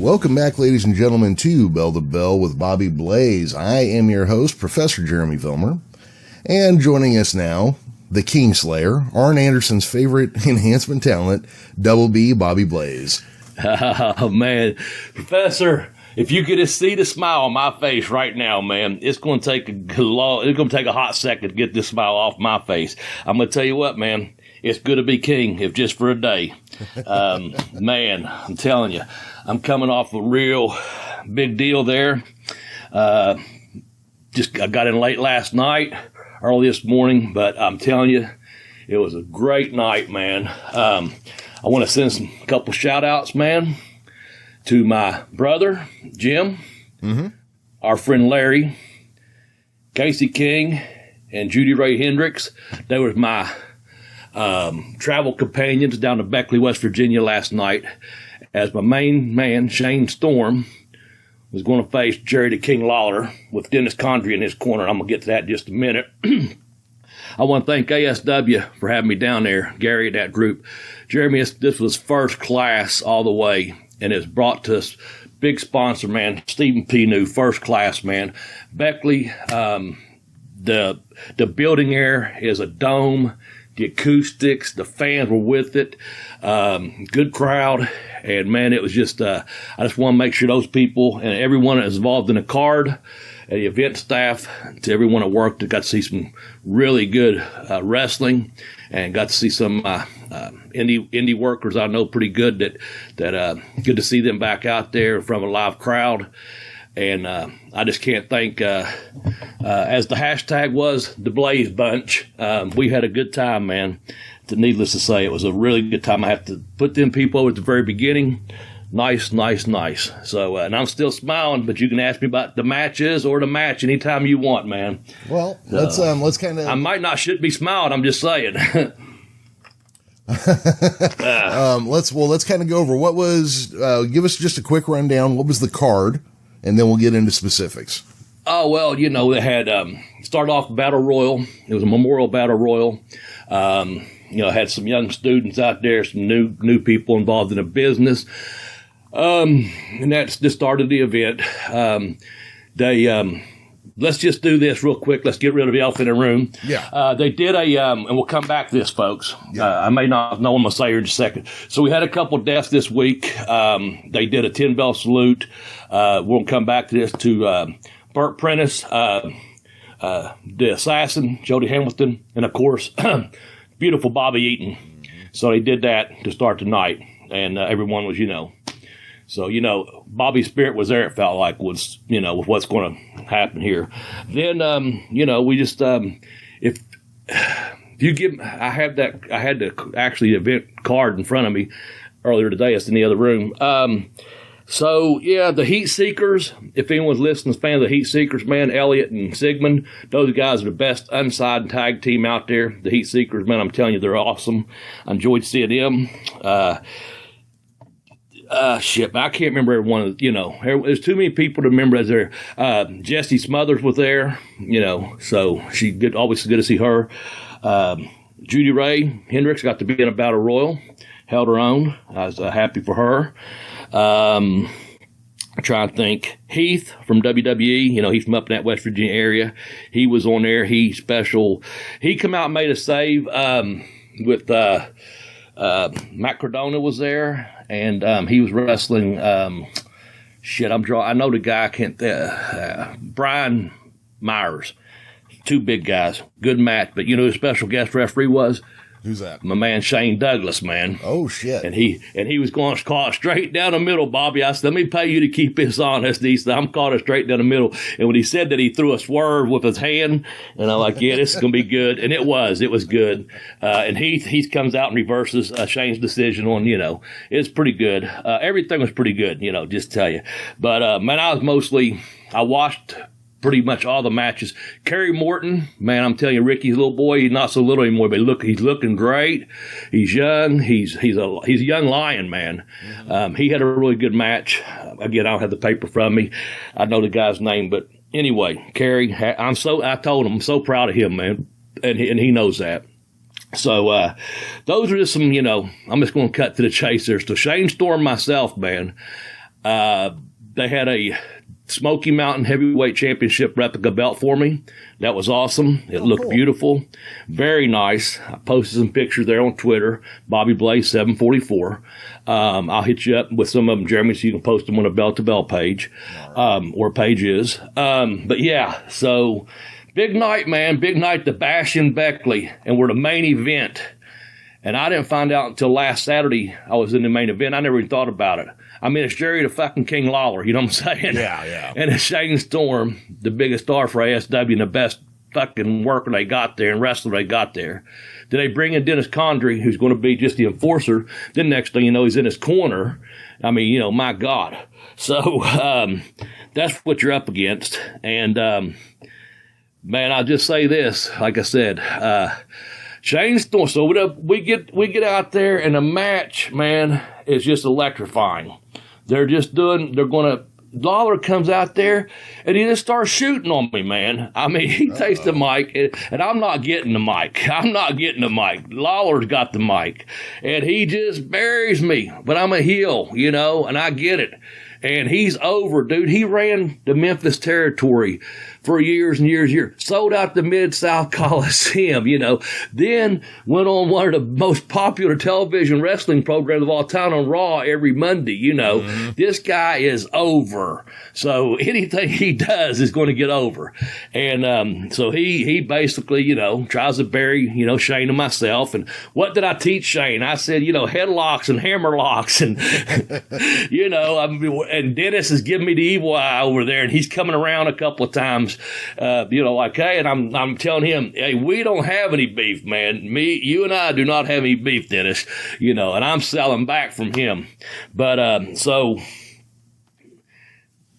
Welcome back, ladies and gentlemen, to Bell to Bell with Bobby Blaze. I am your host, Professor Jeremy Vilmur, and joining us now, the Kingslayer, Arn Anderson's favorite enhancement talent, Double B, Bobby Blaze. Oh, man. Professor, if you could see the smile on my face right now, man, it's going to take a hot second to get this smile off my face. I'm going to tell you what, man, it's good to be king, if just for a day. Man, I'm telling you, I'm coming off a real big deal there. I got in late last night, early this morning, but I'm telling you, it was a great night, man. I want to send a couple shout outs, man, to my brother, Jim, our friend Larry, Casey King, and Judy Ray Hendricks. They were my travel companions down to Beckley, West Virginia last night, as my main man, Shane Storm, was going to face Jerry the King Lawler with Dennis Condrey in his corner. I'm going to get to that in just a minute. I want to thank ASW for having me down there, Gary, and that group. Jeremy, this was first class all the way, and it's brought to us big sponsor, man, Stephen P. New, first class, man. Beckley, the building air is a dome. The acoustics, the fans were with it. Good crowd. And, man, it was just, I just want to make sure those people and everyone that is involved in the card, the event staff, to everyone at work that got to see some really good wrestling and got to see some indie workers I know pretty good that good to see them back out there from a live crowd. And I just can't thank, as the hashtag was, the Blaze Bunch. We had a good time, man. Needless to say, it was a really good time. I have to put them people over at the very beginning. Nice. So, and I'm still smiling, but you can ask me about the matches or the match anytime you want, man. Well, let's kind of. I shouldn't be smiling. I'm just saying. Let's kind of go over what was. Give us just a quick rundown. What was the card? And then we'll get into specifics. Oh, well, they had started off Battle Royal. It was a Memorial Battle Royal. Had some young students out there, some new people involved in the business. And that's just started the event. Let's just do this real quick. Let's get rid of the elephant in the room. Yeah. They did and we'll come back to this, folks. Yeah. I may not know what I'm going to say here in just a second. So we had a couple deaths this week. They did a 10-bell salute. We'll come back to this to Burt Prentice, the assassin, Jody Hamilton, and, of course, Beautiful Bobby Eaton. So they did that to start the night, and everyone was, So, Bobby's spirit was there, it felt like, with what's going to happen here. Then, we just, if you give, I had the actually event card in front of me earlier today. It's in the other room. The Heat Seekers, if anyone's listening, fan of the Heat Seekers, man, Elliot and Sigmund, those guys are the best unsigned tag team out there. The Heat Seekers, man, I'm telling you, they're awesome. I enjoyed seeing them. I can't remember everyone. There's too many people to remember as there. Jessie Smothers was there, so always good to see her. Judy Ray Hendricks got to be in a battle royal, held her own. I was happy for her. I'm trying to think. Heath from WWE, he's from up in that West Virginia area. He was on there. He come out and made a save with Matt Cardona was there. And he was wrestling. I know the guy. Brian Myers, two big guys, good match. But who the special guest referee was? Who's that? My man Shane Douglas, man. Oh shit! And he was going to call it straight down the middle, Bobby. I said, let me pay you to keep this honest. He said, I'm calling it straight down the middle. And when he said that, he threw a swerve with his hand, and I'm like, yeah, this is gonna be good. And it was good. And he comes out and reverses Shane's decision on. It's pretty good. Everything was pretty good. Just to tell you. But man, I watched pretty much all the matches. Kerry Morton, man, I'm telling you, Ricky's little boy, he's not so little anymore, but he's looking great. He's young. He's a young lion, man. He had a really good match. Again, I don't have the paper from me. I know the guy's name, but anyway, Kerry, I told him I'm so proud of him, man, and he knows that. So those are just some, I'm just going to cut to the chase there. So Shane Storm, myself, man, They had a Smoky Mountain Heavyweight Championship replica belt for me. That was awesome. It looked cool. Beautiful. Very nice. I posted some pictures there on Twitter. Bobby Blaze 744. I'll hit you up with some of them, Jeremy, so you can post them on a Bell to Bell page, or pages. But yeah, so big night, man. Big night to Bash in Beckley, and we're the main event. And I didn't find out until last Saturday I was in the main event. I never even thought about it. I mean, it's Jerry the fucking King Lawler, you know what I'm saying? Yeah. And it's Shane Storm, the biggest star for ASW and the best fucking worker they got there and wrestler they got there. Then they bring in Dennis Condrey, who's going to be just the enforcer. Then next thing you know, he's in his corner. I mean, you know, my God. So that's what you're up against. And, man, I'll just say this, like I said, Shane Storm. So we get out there, and the match, man, is just electrifying. Lawler comes out there, and he just starts shooting on me, man. I mean, he takes the mic, and I'm not getting the mic. Lawler's got the mic, and he just buries me. But I'm a heel, you know, and I get it. And he's over, dude. He ran the Memphis territory for years and years. Sold out the Mid-South Coliseum, you know. Then went on one of the most popular television wrestling programs of all time on Raw every Monday, you know. Mm-hmm. This guy is over. So anything he does is going to get over. And so he basically, you know, tries to bury, you know, Shane and myself. And what did I teach Shane? I said, you know, headlocks and hammerlocks and, you know, and Dennis is giving me the evil eye over there, and he's coming around a couple of times, you know, like, hey, and I'm telling him, hey, we don't have any beef, man. You and I do not have any beef, Dennis, you know, and I'm selling back from him. But so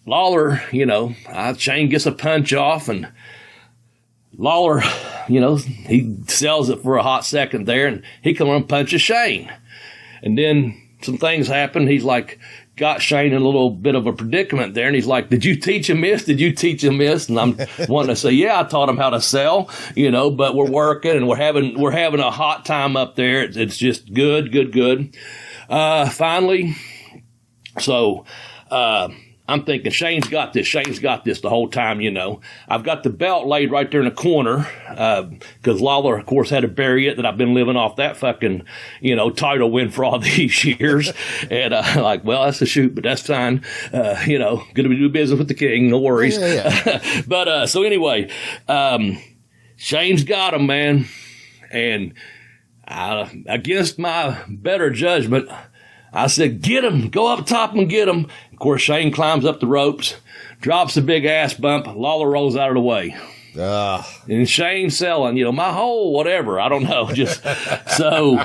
Lawler, you know, Shane gets a punch off, and Lawler, you know, he sells it for a hot second there, and he comes and punches Shane. And then some things happen. He's like, got Shane in a little bit of a predicament there, and he's like, did you teach him this? And I'm wanting to say, yeah, I taught him how to sell, you know, but we're working, and we're having a hot time up there. It's just good. Finally, so I'm thinking, Shane's got this the whole time, you know. I've got the belt laid right there in the corner, because Lawler, of course, had to bury it, that I've been living off that fucking, you know, title win for all these years. And like, well, that's a shoot, but that's fine. You know, going to do business with the king, no worries. Yeah. But so anyway, Shane's got him, man. And against my better judgment, I said, get him, go up top and get him. Of course, Shane climbs up the ropes, drops a big ass bump. Lawler rolls out of the way. And Shane's selling, you know, my whole whatever. I don't know. Just so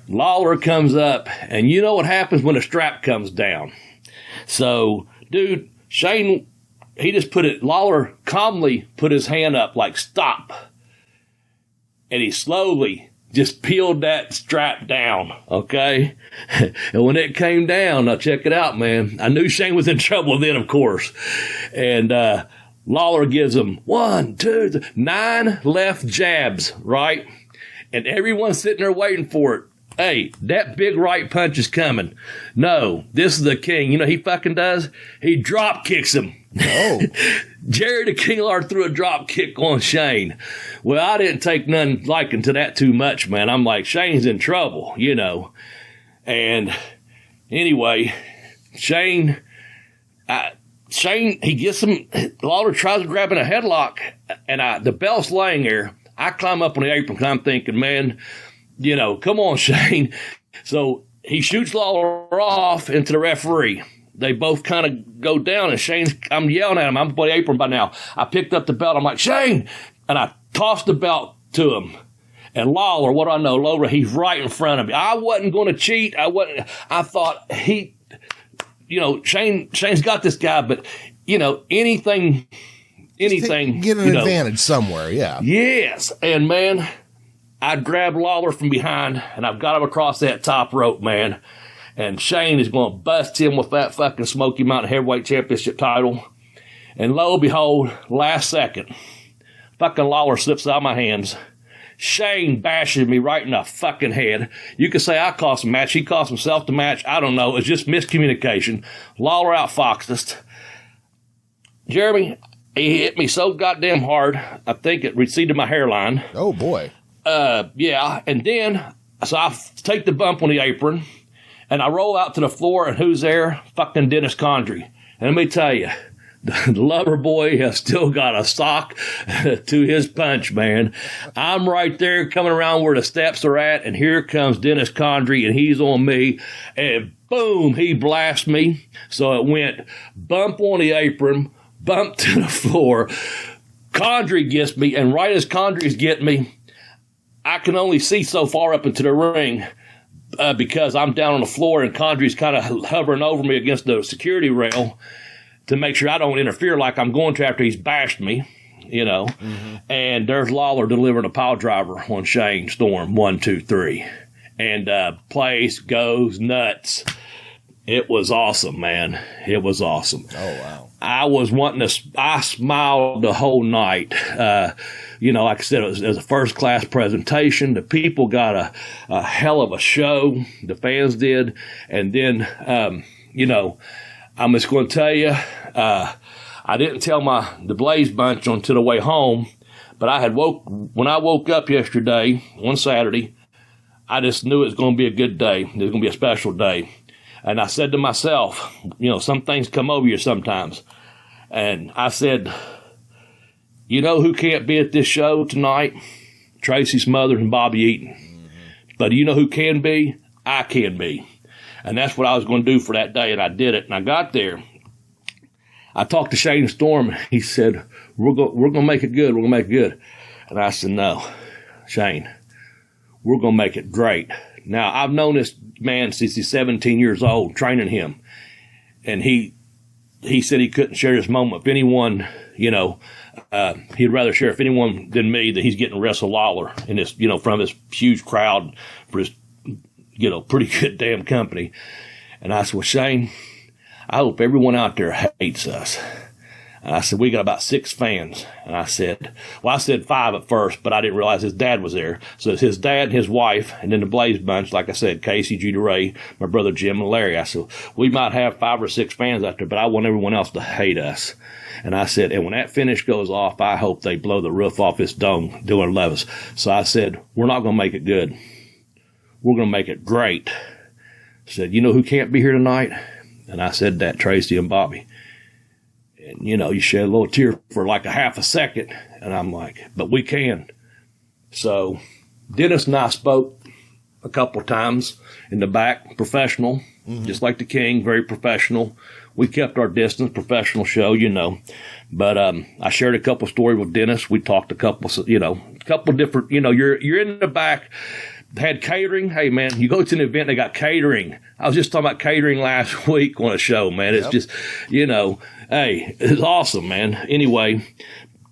Lawler comes up, and you know what happens when a strap comes down. So, dude, Shane, Lawler calmly put his hand up like, stop. And he slowly just peeled that strap down, okay? And when it came down, now check it out, man. I knew Shane was in trouble then, of course. And Lawler gives him 1, 2, 9 left jabs, right? And everyone's sitting there waiting for it. Hey, that big right punch is coming. No, this is the king. You know he fucking does? He drop kicks him. Oh. Jerry the King Lawler threw a drop kick on Shane. Well, I didn't take none liking to that too much, man. I'm like, Shane's in trouble, you know. And anyway, Shane, he gets him. Lawler tries to grab in a headlock, and the belt's laying there. I climb up on the apron because I'm thinking, man, you know, come on, Shane. So he shoots Lawler off into the referee. They both kind of go down, and I'm yelling at him. I'm on the apron by now. I picked up the belt. I'm like, Shane! And I tossed the belt to him. And Lawler, what do I know? Lawler, he's right in front of me. I wasn't going to cheat. I thought you know, Shane's got this guy, but, you know, anything. Get an advantage somewhere, yeah. Yes. And, man, I grabbed Lawler from behind, and I've got him across that top rope, man. And Shane is going to bust him with that fucking Smoky Mountain Heavyweight Championship title. And lo and behold, last second, fucking Lawler slips out of my hands. Shane bashing me right in the fucking head. You could say I cost him a match. He cost himself the match. I don't know. It was just miscommunication. Lawler outfoxed us. Jeremy, he hit me so goddamn hard, I think it receded my hairline. Oh, boy. Yeah. And then, so I take the bump on the apron, and I roll out to the floor, and who's there? Fucking Dennis Condrey. And let me tell you, the lover boy has still got a sock to his punch, man. I'm right there coming around where the steps are at, and here comes Dennis Condrey, and he's on me, and boom, he blasts me. So it went bump on the apron, bump to the floor. Condrey gets me, and right as Condrey's getting me, I can only see so far up into the ring because I'm down on the floor, and Condrey's kind of hovering over me against the security rail to make sure I don't interfere like I'm going to after he's bashed me, you know. Mm-hmm. And there's Lawler delivering a pile driver on Shane Storm, 1, 2, 3. And place goes nuts. It was awesome, man. It was awesome. Oh, wow. I smiled the whole night. You know, like I said, it was a first-class presentation. The people got a hell of a show. The fans did. And then, you know, I'm just going to tell you, I didn't tell the Blaze bunch until the way home, but when I woke up yesterday, one Saturday, I just knew it was going to be a good day. It was going to be a special day. And I said to myself, you know, some things come over you sometimes. And I said, you know who can't be at this show tonight? Tracy Smothers and Bobby Eaton. Mm-hmm. But you know who can be? I can be. And that's what I was going to do for that day, and I did it. And I got there. I talked to Shane Storm. He said, we're going to make it good. We're going to make it good. And I said, no, Shane, we're going to make it great. Now, I've known this man since he's 17 years old, training him. And he said he couldn't share this moment with anyone, you know. He'd rather share with anyone than me that he's getting to wrestle Lawler in this, you know, from this huge crowd for his, you know, pretty good damn company. And I said, well, Shane, I hope everyone out there hates us. And I said, we got about 6 fans. And I said 5 at first, but I didn't realize his dad was there. So it's his dad and his wife, and then the Blaze bunch, like I said, Casey, Judy Ray, my brother Jim, and Larry. I said, we might have 5 or 6 fans out there, but I want everyone else to hate us. And I said, and when that finish goes off, I hope they blow the roof off this dome doing Levis. So I said, we're not going to make it good. We're going to make it great. I said, you know who can't be here tonight? And I said that, Tracy and Bobby. And, you know, you shed a little tear for like a half a second. And I'm like, but we can. So Dennis and I spoke a couple of times in the back, professional, just like the King, very professional. We kept our distance, professional show, you know. But I shared a couple stories with Dennis. We talked a couple different, you know, you're in the back. Had catering. Hey, man, you go to an event, they got catering. I was just talking about catering last week on a show, man. It's just, you know, hey, it's awesome, man. Anyway,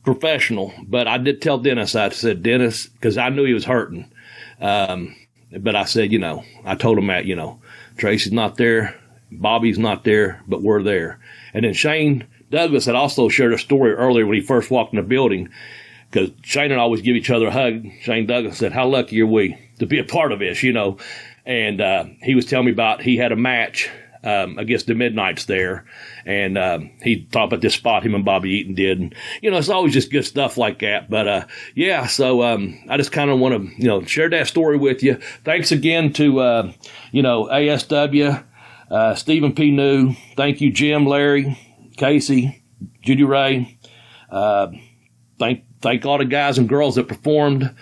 professional. But I did tell Dennis, I said, Dennis, because I knew he was hurting. But I said, you know, I told him that, you know, Tracy's not there, Bobby's not there, but we're there. And then Shane Douglas had also shared a story earlier when he first walked in the building, because Shane and I always give each other a hug. Shane Douglas said, how lucky are we to be a part of this, you know? And he was telling me about he had a match against the Midnights there. And he talked about this spot him and Bobby Eaton did. And, you know, it's always just good stuff like that. But, yeah, so I just kind of want to, you know, share that story with you. Thanks again to, you know, ASW, Stephen P. New. Thank you, Jim, Larry, Casey, Judy Ray. Thank all the guys and girls that performed.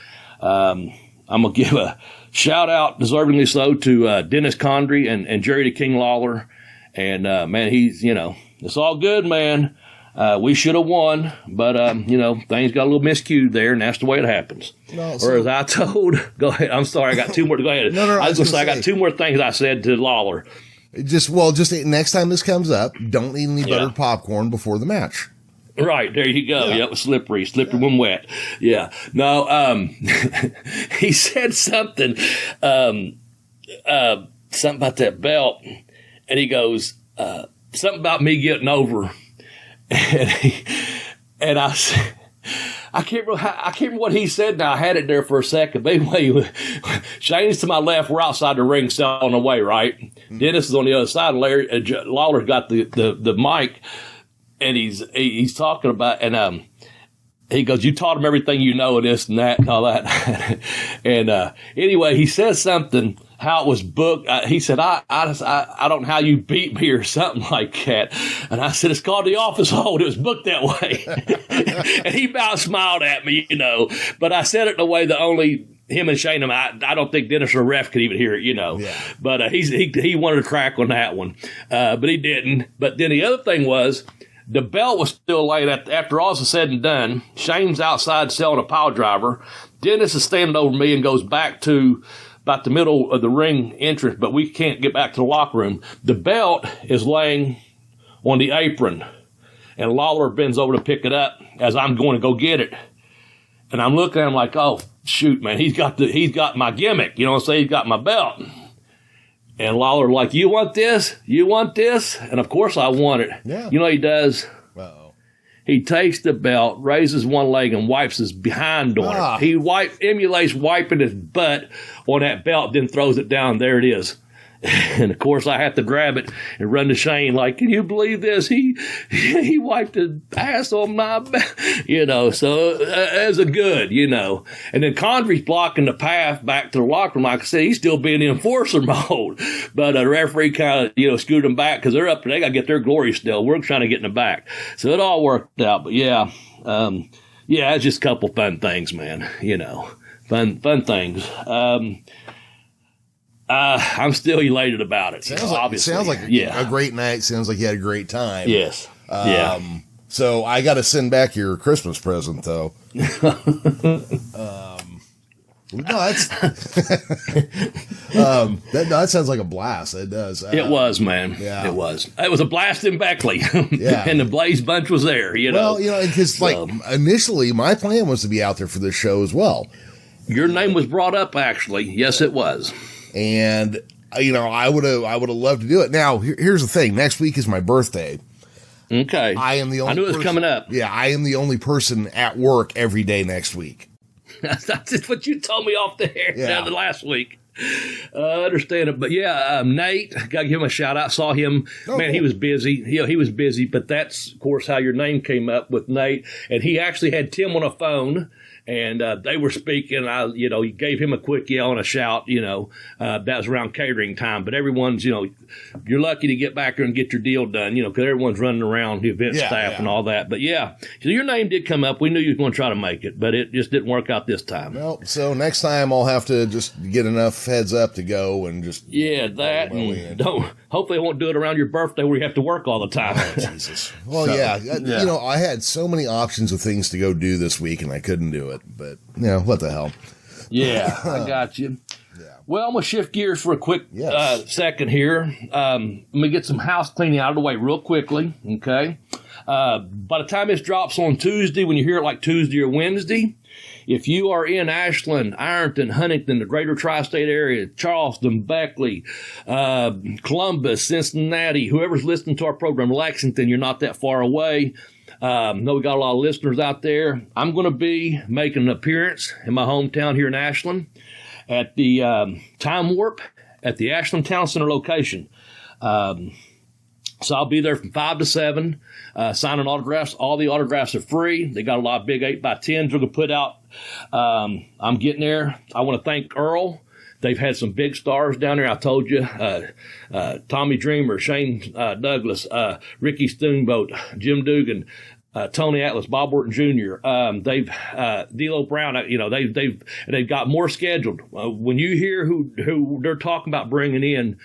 I'm going to give a shout out, deservingly so, to Dennis Condrey and Jerry the King Lawler. And, man, he's, you know, it's all good, man. We should have won, but, you know, things got a little miscued there, and that's the way it happens. No, or as I told, go ahead. I'm sorry, I got 2 more. Go ahead. No, I was going to say, I got 2 more things I said to Lawler. Just next time this comes up, don't eat any buttered popcorn before the match. Right, there you go. Yeah, it was slippery when wet. Yeah. No, he said something about that belt, and he goes, something about me getting over. And I I can't remember what he said now. I had it there for a second. But anyway, Shane's to my left. We're outside the ring selling away, right? Mm-hmm. Dennis is on the other side. Lawler's got the mic, and he's talking about, and he goes, you taught him everything you know, and this and that and all that. And anyway, he says something, how it was booked. He said, I don't know how you beat me or something like that. And I said, it's called the office hold. It was booked that way. And he about smiled at me, you know. But I said it in a way that only him and Shane, I don't think Dennis or ref could even hear it, you know. Yeah. But he wanted to crack on that one. But he didn't. But then the other thing was, the belt was still laid after all was said and done. Shane's outside selling a pile driver. Dennis is standing over me and goes back to about the middle of the ring entrance, but we can't get back to the locker room. The belt is laying on the apron, and Lawler bends over to pick it up as I'm going to go get it. And I'm looking at him like, oh, shoot, man, he's got my gimmick. You know what I'm saying? He's got my belt. And Lawler like, you want this? You want this? And, of course, I want it. Yeah. You know what he does? Uh-oh. He takes the belt, raises one leg, and wipes his behind on it. He emulates wiping his butt on that belt, then throws it down. There it is. And, of course, I have to grab it and run to Shane like, can you believe this? He wiped his ass on my back, you know, so as a good, you know. And then Condry's blocking the path back to the locker room. Like I said, he's still being in enforcer mode. But the referee kind of, you know, screwed him back because they're up there. They got to get their glory still. We're trying to get in the back. So it all worked out. But, yeah, it's just a couple fun things, man, you know, fun things. I'm still elated about it. Sounds like a great night. Sounds like you had a great time. Yes. So I got to send back your Christmas present, though. No, that sounds like a blast. It does. It was, man. Yeah. It was. It was a blast in Beckley. Yeah. And the Blaze Bunch was there, you know. Well, you know, because initially my plan was to be out there for this show as well. Your name was brought up, actually. Yes, it was. And, you know, I would have loved to do it. Now, here's the thing. Next week is my birthday. Okay. I knew it was coming up. Yeah, I am the only person at work every day next week. That's what you told me off the air last week. I understand it. But, Nate, got to give him a shout-out. Saw him. Man, he was busy. He was busy. But that's, of course, how your name came up with Nate. And he actually had Tim on a phone. And they were speaking. He gave him a quick yell and a shout. That was around catering time. But everyone's, you're lucky to get back there and get your deal done. Because everyone's running around the event staff and all that. But so your name did come up. We knew you were going to try to make it, but it just didn't work out this time. Well, so next time I'll have to just get enough heads up to go and just that. And hopefully, I won't do it around your birthday where you have to work all the time. Oh, Jesus. Well, I had so many options of things to go do this week, and I couldn't do it. But, what the hell? Yeah, I got you. Yeah. Well, I'm going to shift gears for a quick second here. Let me get some house cleaning out of the way real quickly, okay? By the time this drops on Tuesday, when you hear it like Tuesday or Wednesday, if you are in Ashland, Ironton, Huntington, the greater tri-state area, Charleston, Beckley, Columbus, Cincinnati, whoever's listening to our program, Lexington, you're not that far away. Know we got a lot of listeners out there. I'm going to be making an appearance in my hometown here in Ashland at the Time Warp at the Ashland Town Center location. So I'll be there from 5 to 7, signing autographs. All the autographs are free. They got a lot of big 8x10s we're going to put out. I'm getting there. I want to thank Earl. They've had some big stars down there. I told you, Tommy Dreamer, Shane Douglas, Ricky Steamboat, Jim Dugan, Tony Atlas, Bob Orton Jr. They've D'Lo Brown. They've got more scheduled. When you hear who they're talking about bringing in,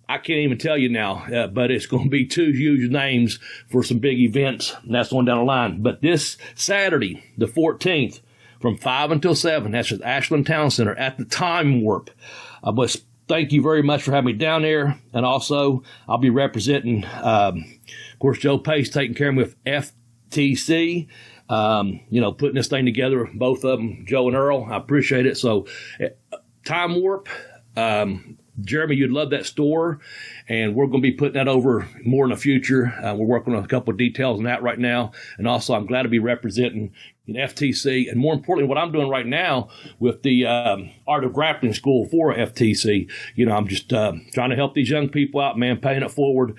I can't even tell you now, but it's going to be 2 huge names for some big events, and that's on down the line. But this Saturday, the 14th, from 5 until 7, that's at Ashland Town Center at the Time Warp. But thank you very much for having me down there. And also, I'll be representing, of course, Joe Pace taking care of me with FTC, putting this thing together, both of them, Joe and Earl. I appreciate it. So, Time Warp, Jeremy, you'd love that store, and we're going to be putting that over more in the future. We're working on a couple of details on that right now, and also I'm glad to be representing FTC, and more importantly, what I'm doing right now with the Art of Grappling School for FTC. I'm just trying to help these young people out, man, paying it forward.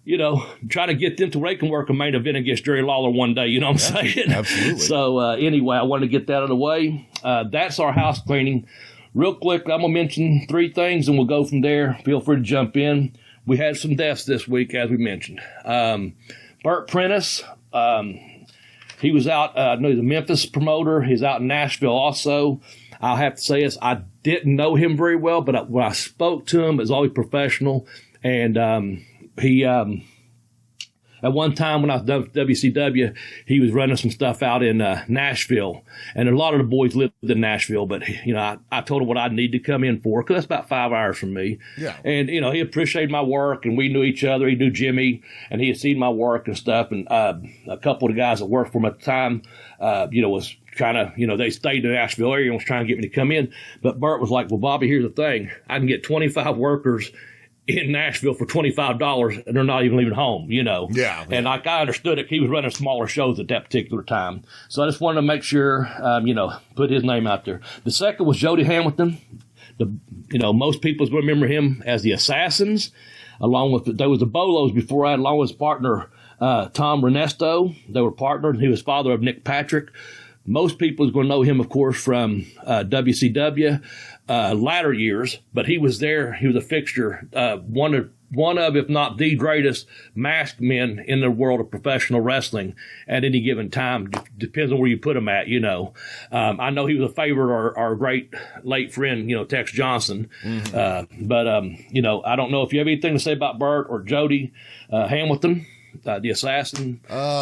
Trying to get them to where they can work a main event against Jerry Lawler one day. You know what I'm saying? Absolutely. So anyway, I wanted to get that out of the way. That's our house cleaning. Real quick, I'm going to mention 3 things, and we'll go from there. Feel free to jump in. We had some deaths this week, as we mentioned. Burt Prentice, he was out, I know he's a Memphis promoter. He's out in Nashville also. I'll have to say this, I didn't know him very well, but when I spoke to him, it was always professional. And he at one time when I was WCW, he was running some stuff out in Nashville, and a lot of the boys lived in Nashville. But I told him what I'd need to come in for, because that's about 5 hours from me. Yeah. And he appreciated my work, and we knew each other. He knew Jimmy, and he had seen my work and stuff. And a couple of the guys that worked for him at the time, was trying to, they stayed in the Nashville area and was trying to get me to come in. But Burt was like, "Well, Bobby, here's the thing: I can get 25 workers in Nashville for $25, and they're not even leaving home, Yeah. And I understood it. He was running smaller shows at that particular time. So I just wanted to make sure, put his name out there. The second was Jody Hamilton. Most people remember him as the Assassins, there was the Bolos before I, along with his partner, Tom Renesto. They were partners. He was father of Nick Patrick. Most people is going to know him, of course, from WCW latter years, but he was there. He was a fixture, one of, if not the greatest masked men in the world of professional wrestling at any given time. Depends on where you put him at, I know he was a favorite, our great late friend, Tex Johnson. Mm-hmm. But I don't know if you have anything to say about Burt or Jody Hamilton. The Assassin,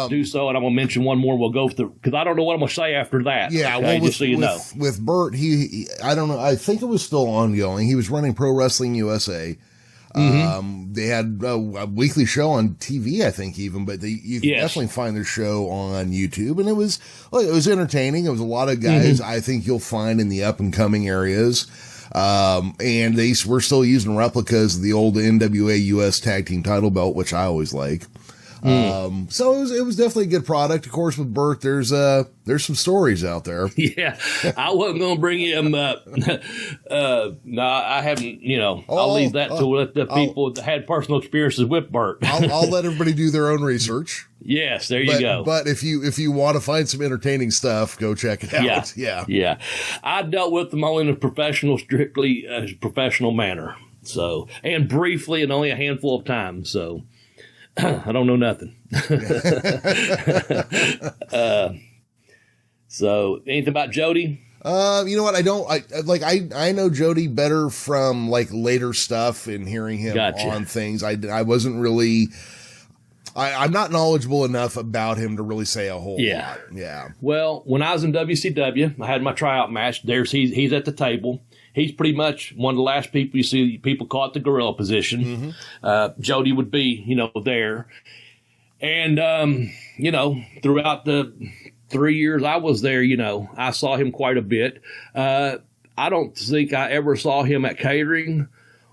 do so, and I'm going to mention one more. We'll go through, because I don't know what I'm going to say after that. Yeah, okay, well, with Burt, I don't know. I think it was still ongoing. He was running Pro Wrestling USA. Mm-hmm. They had a weekly show on TV, I think, even, but you can definitely find their show on YouTube, and it was entertaining. It was a lot of guys I think you'll find in the up and coming areas. And we're still using replicas of the old NWA US Tag Team title belt, which I always like. So it was definitely a good product. Of course, with Burt, there's some stories out there. Yeah. I wasn't going to bring him up. No, I haven't, I'll leave that to the people that had personal experiences with Burt. I'll let everybody do their own research. Yes, you go. But if you want to find some entertaining stuff, go check it out. Yeah. I dealt with them only in a strictly professional manner. So, and briefly, and only a handful of times. So, I don't know nothing. So, anything about Jody? You know what? I know Jody better from later stuff and hearing him on things. I wasn't really. I'm not knowledgeable enough about him to really say a whole lot. Yeah. Well, when I was in WCW, I had my tryout match. He's at the table. He's pretty much one of the last people you see people caught the gorilla position. Mm-hmm. Jody would be, there. And, throughout the 3 years I was there, I saw him quite a bit. I don't think I ever saw him at catering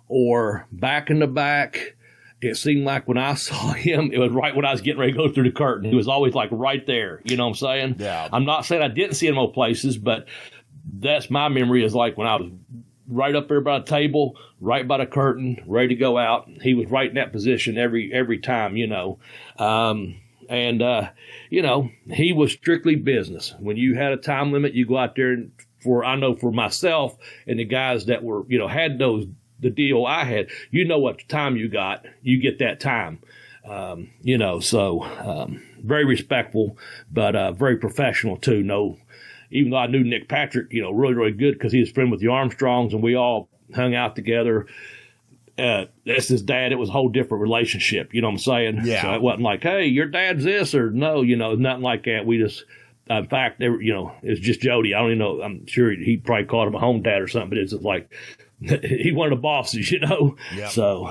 or back in the back. It seemed like when I saw him, it was right when I was getting ready to go through the curtain. He was always right there. You know what I'm saying? Yeah. I'm not saying I didn't see him in places, but that's my memory is when I was right up there by the table, right by the curtain, ready to go out. He was right in that position every time, he was strictly business. When you had a time limit, you go out there and I know for myself and the guys that were, had the deal I had, what time you get that time. Very respectful, but very professional too. Even though I knew Nick Patrick, really, really good because he was friend with the Armstrongs and we all hung out together. That's his dad. It was a whole different relationship. You know what I'm saying? Yeah. So it wasn't like, hey, your dad's this or no, nothing like that. We just, in fact, it's just Jody. I don't even know. I'm sure he probably called him a home dad or something, but it's just like, he one of the bosses, Yep. So,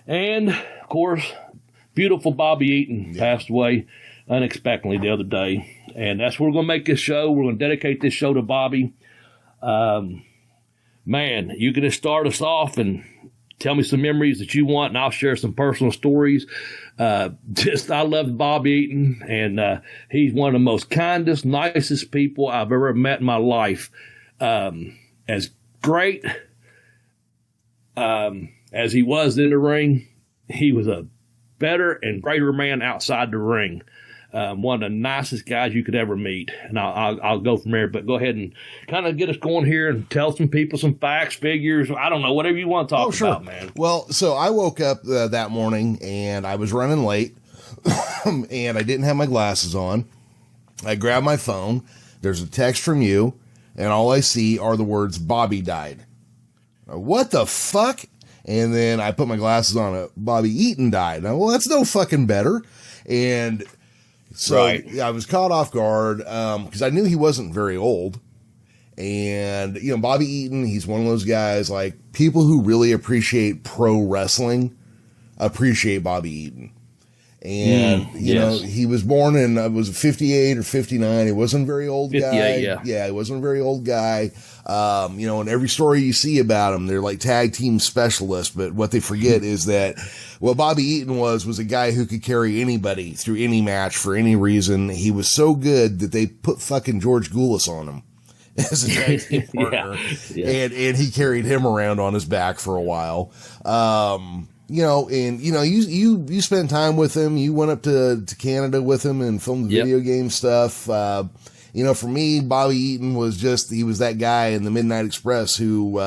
and of course, beautiful Bobby Eaton passed away unexpectedly the other day. And that's where we're going to make this show. We're going to dedicate this show to Bobby. man, you can just start us off and tell me some memories that you want, and I'll share some personal stories. I love Bobby Eaton, and he's one of the most kindest, nicest people I've ever met in my life. As great as he was in the ring, he was a better and greater man outside the ring. One of the nicest guys you could ever meet. And I'll go from there, but go ahead and kind of get us going here and tell some people some facts, figures. I don't know, whatever you want to talk about, man. Well, so I woke up that morning and I was running late and I didn't have my glasses on. I grabbed my phone. There's a text from you and all I see are the words Bobby died. What the fuck? And then I put my glasses on. Bobby Eaton died. Now, well, that's no fucking better. And so I was caught off guard because I knew he wasn't very old. And, you know, Bobby Eaton, he's one of those guys, like, people who really appreciate pro wrestling appreciate Bobby Eaton. And, you know, he was born in, was 58 or 59. He wasn't a very old guy. Yeah, he wasn't a very old guy. You know, in every story you see about him, they're like tag team specialists. But what they forget is that what Bobby Eaton was a guy who could carry anybody through any match for any reason. He was so good that they put fucking George Goulas on him as a tag team partner. And he carried him around on his back for a while. You know, and, you know, you spent time with him. You went up to Canada with him and filmed the video game stuff. You know, for me, Bobby Eaton he was that guy in the Midnight Express who,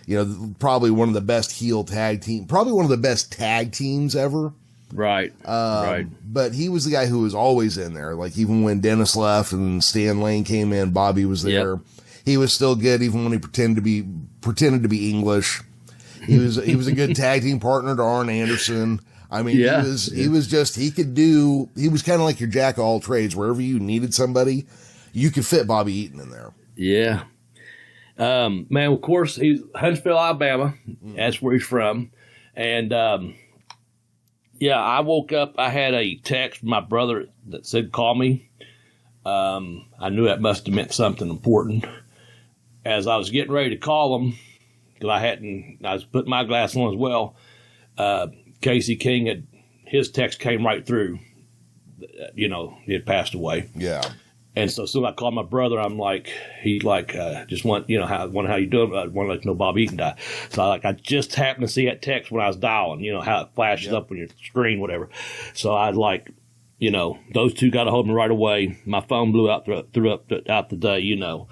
you know, probably one of the best heel tag team, probably one of the best tag teams ever. Right. But he was the guy who was always in there. Like, even when Dennis left and Stan Lane came in, Bobby was there. Yep. He was still good, even when he pretended to be English. He was a good tag team partner to Arn Anderson. I mean, he was kind of like your jack of all trades. Wherever you needed somebody, you could fit Bobby Eaton in there. Yeah. Man, of course, he's Huntsville, Alabama. That's where he's from. And, I woke up, I had a text from my brother that said, call me. I knew that must have meant something important. As I was getting ready to call him, because I was putting my glass on as well. Casey King his text came right through. You know, he had passed away. Yeah. And so soon I called my brother. I'm like, just want, you know, how you doing? I want to let you know Bobby Eaton died. So I just happened to see that text when I was dialing, you know, how it flashes up on your screen, whatever. So I'd like, you know, those two got a hold of me right away. My phone blew out throughout the day, you know.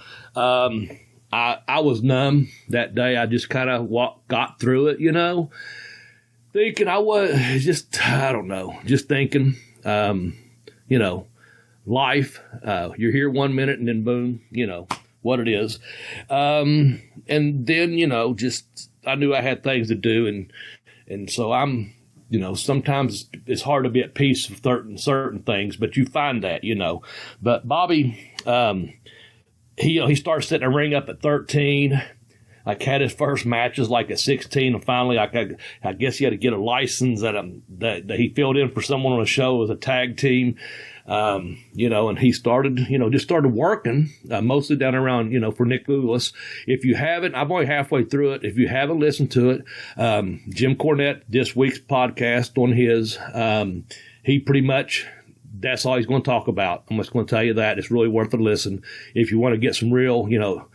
I was numb that day. I just kind of got through it, you know, thinking I don't know, just thinking, you know, life, you're here 1 minute and then boom, you know, what it is. And then, you know, just, I knew I had things to do. And so I'm, you know, sometimes it's hard to be at peace with certain things, but you find that, you know, but Bobby, he started setting a ring up at 13. Like, had his first matches like at 16, and finally, I guess he had to get a license that he filled in for someone on a show as a tag team. You know, and he started, you know, just started working, mostly down around, you know, for Nick Goulas. If you haven't, I'm only halfway through it. If you haven't listened to it, Jim Cornette, this week's podcast on his, he pretty much, that's all he's going to talk about. I'm just going to tell you that. It's really worth a listen if you want to get some real, you know,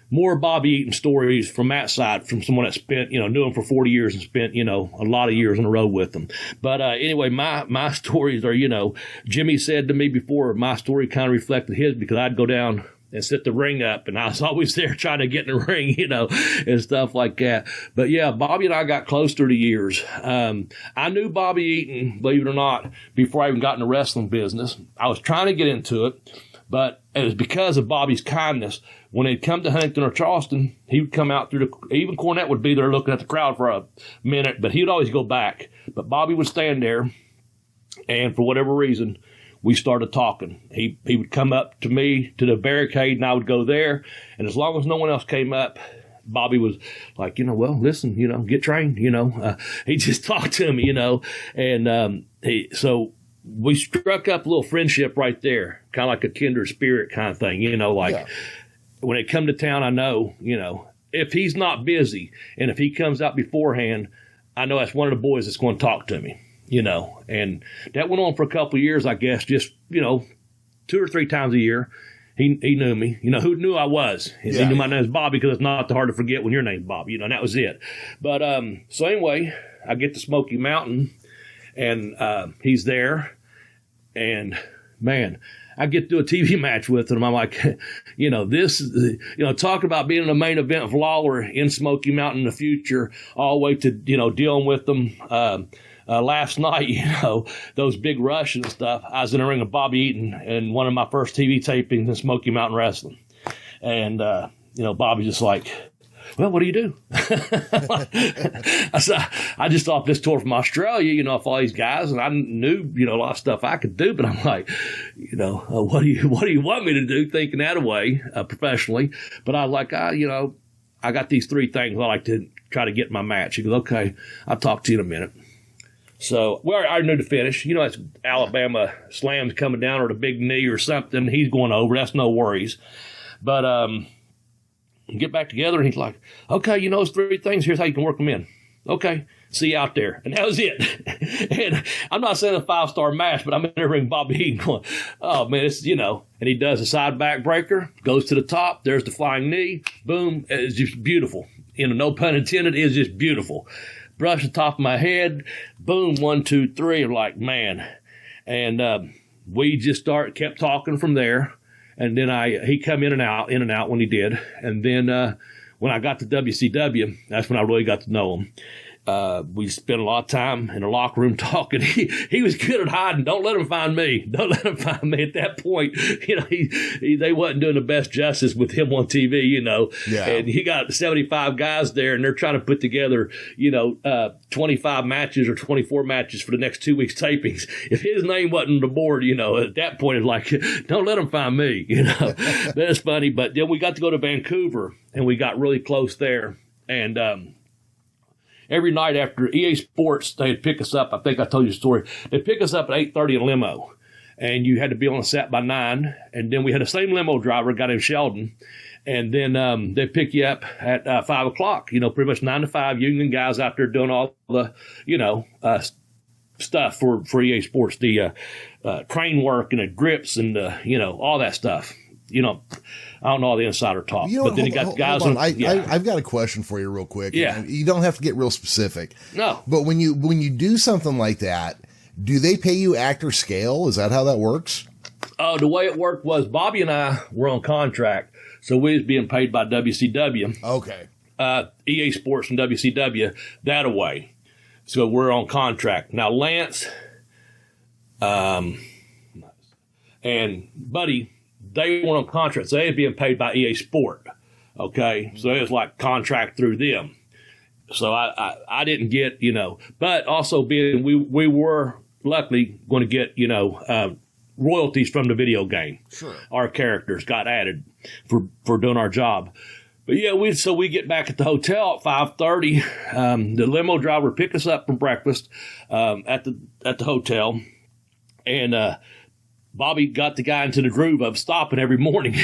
more Bobby Eaton stories from that side, from someone that spent, you know, knew him for 40 years and spent, you know, a lot of years on the road with him. But anyway, my stories are, you know, Jimmy said to me before, my story kind of reflected his, because I'd go down and set the ring up, and I was always there trying to get in the ring, you know, and stuff like that. But yeah, Bobby and I got close through the years. I knew Bobby Eaton, believe it or not, before I even got in the wrestling business. I was trying to get into it, but it was because of Bobby's kindness. When they'd come to Huntington or Charleston, he would come out through even Cornette would be there looking at the crowd for a minute, but he would always go back. But Bobby would stand there, and for whatever reason, we started talking. He would come up to me to the barricade, and I would go there. And as long as no one else came up, Bobby was like, you know, well, listen, you know, get trained, you know. He just talked to me, you know. And so we struck up a little friendship right there, kind of like a kindred spirit kind of thing, you know, like when they come to town, I know, you know, if he's not busy and if he comes out beforehand, I know that's one of the boys that's going to talk to me, and that went on for a couple of years, I guess, just, 2 or 3 times a year. He knew me, who knew I was. He knew my name was Bobby because it's not hard to forget when your name's Bobby, and that was it. But, so anyway, I get to Smoky Mountain and, he's there and man, I get to do a TV match with him. I'm like, this is, talking about being in the main event of Lawler in Smoky Mountain in the future, all the way to, dealing with them. Last night, those big rushes and stuff, I was in a ring of Bobby Eaton in one of my first TV tapings in Smoky Mountain Wrestling. And, Bobby's just like, well, what do you do? I said, I just off this tour from Australia, off all these guys, and I knew, a lot of stuff I could do, but I'm like, what do you want me to do? Thinking that way, professionally. But I was like, I got these 3 things I like to try to get in my match. He goes, okay, I'll talk to you in a minute. So, well, I knew the finish. It's Alabama slams coming down or the big knee or something. He's going over. That's no worries. But get back together, and he's like, okay, those 3 things. Here's how you can work them in. Okay, see you out there. And that was it. And I'm not saying a 5-star match, but I'm in there ring Bobby Eaton going, oh, man, it's, and he does a side back breaker, goes to the top. There's the flying knee. Boom. It's just beautiful. No pun intended. It's just beautiful. Brush the top of my head, boom, 1, 2, 3. I'm like, man. And we just kept talking from there. And then he come in and out when he did. And then when I got to WCW, that's when I really got to know him. We spent a lot of time in the locker room talking. He was good at hiding. Don't let him find me. Don't let him find me. At that point, they wasn't doing the best justice with him on TV, Yeah. And he got 75 guys there, and they're trying to put together, 25 matches or 24 matches for the next 2 weeks tapings. If his name wasn't on the board, at that point, it's like, don't let him find me, That's funny. But then we got to go to Vancouver, and we got really close there. And, every night after EA Sports, they'd pick us up. I think I told you the story. They'd pick us up at 8:30 in a limo, and you had to be on the set by 9. And then we had the same limo driver, a guy named Sheldon, and then they'd pick you up at 5 o'clock. Pretty much 9 to 5. Union guys out there doing all the, stuff for EA Sports, the crane work and the grips and all that stuff. I don't know all the insider talk, but then you got the guys. I've got a question for you real quick. Yeah. You don't have to get real specific. No. But when you do something like that, do they pay you actor scale? Is that how that works? The way it worked was Bobby and I were on contract, so we was being paid by WCW. Okay. EA Sports and WCW that away. So we're on contract. Now Lance and Buddy, they weren't on contract, so they were being paid by EA Sport. Okay, so it was like contract through them. So I didn't get, but also being we were luckily going to get, royalties from the video game. Sure. Our characters got added for doing our job. But yeah, we get back at the hotel at 5:30. The limo driver picked us up from breakfast at the hotel, and Bobby got the guy into the groove of stopping every morning,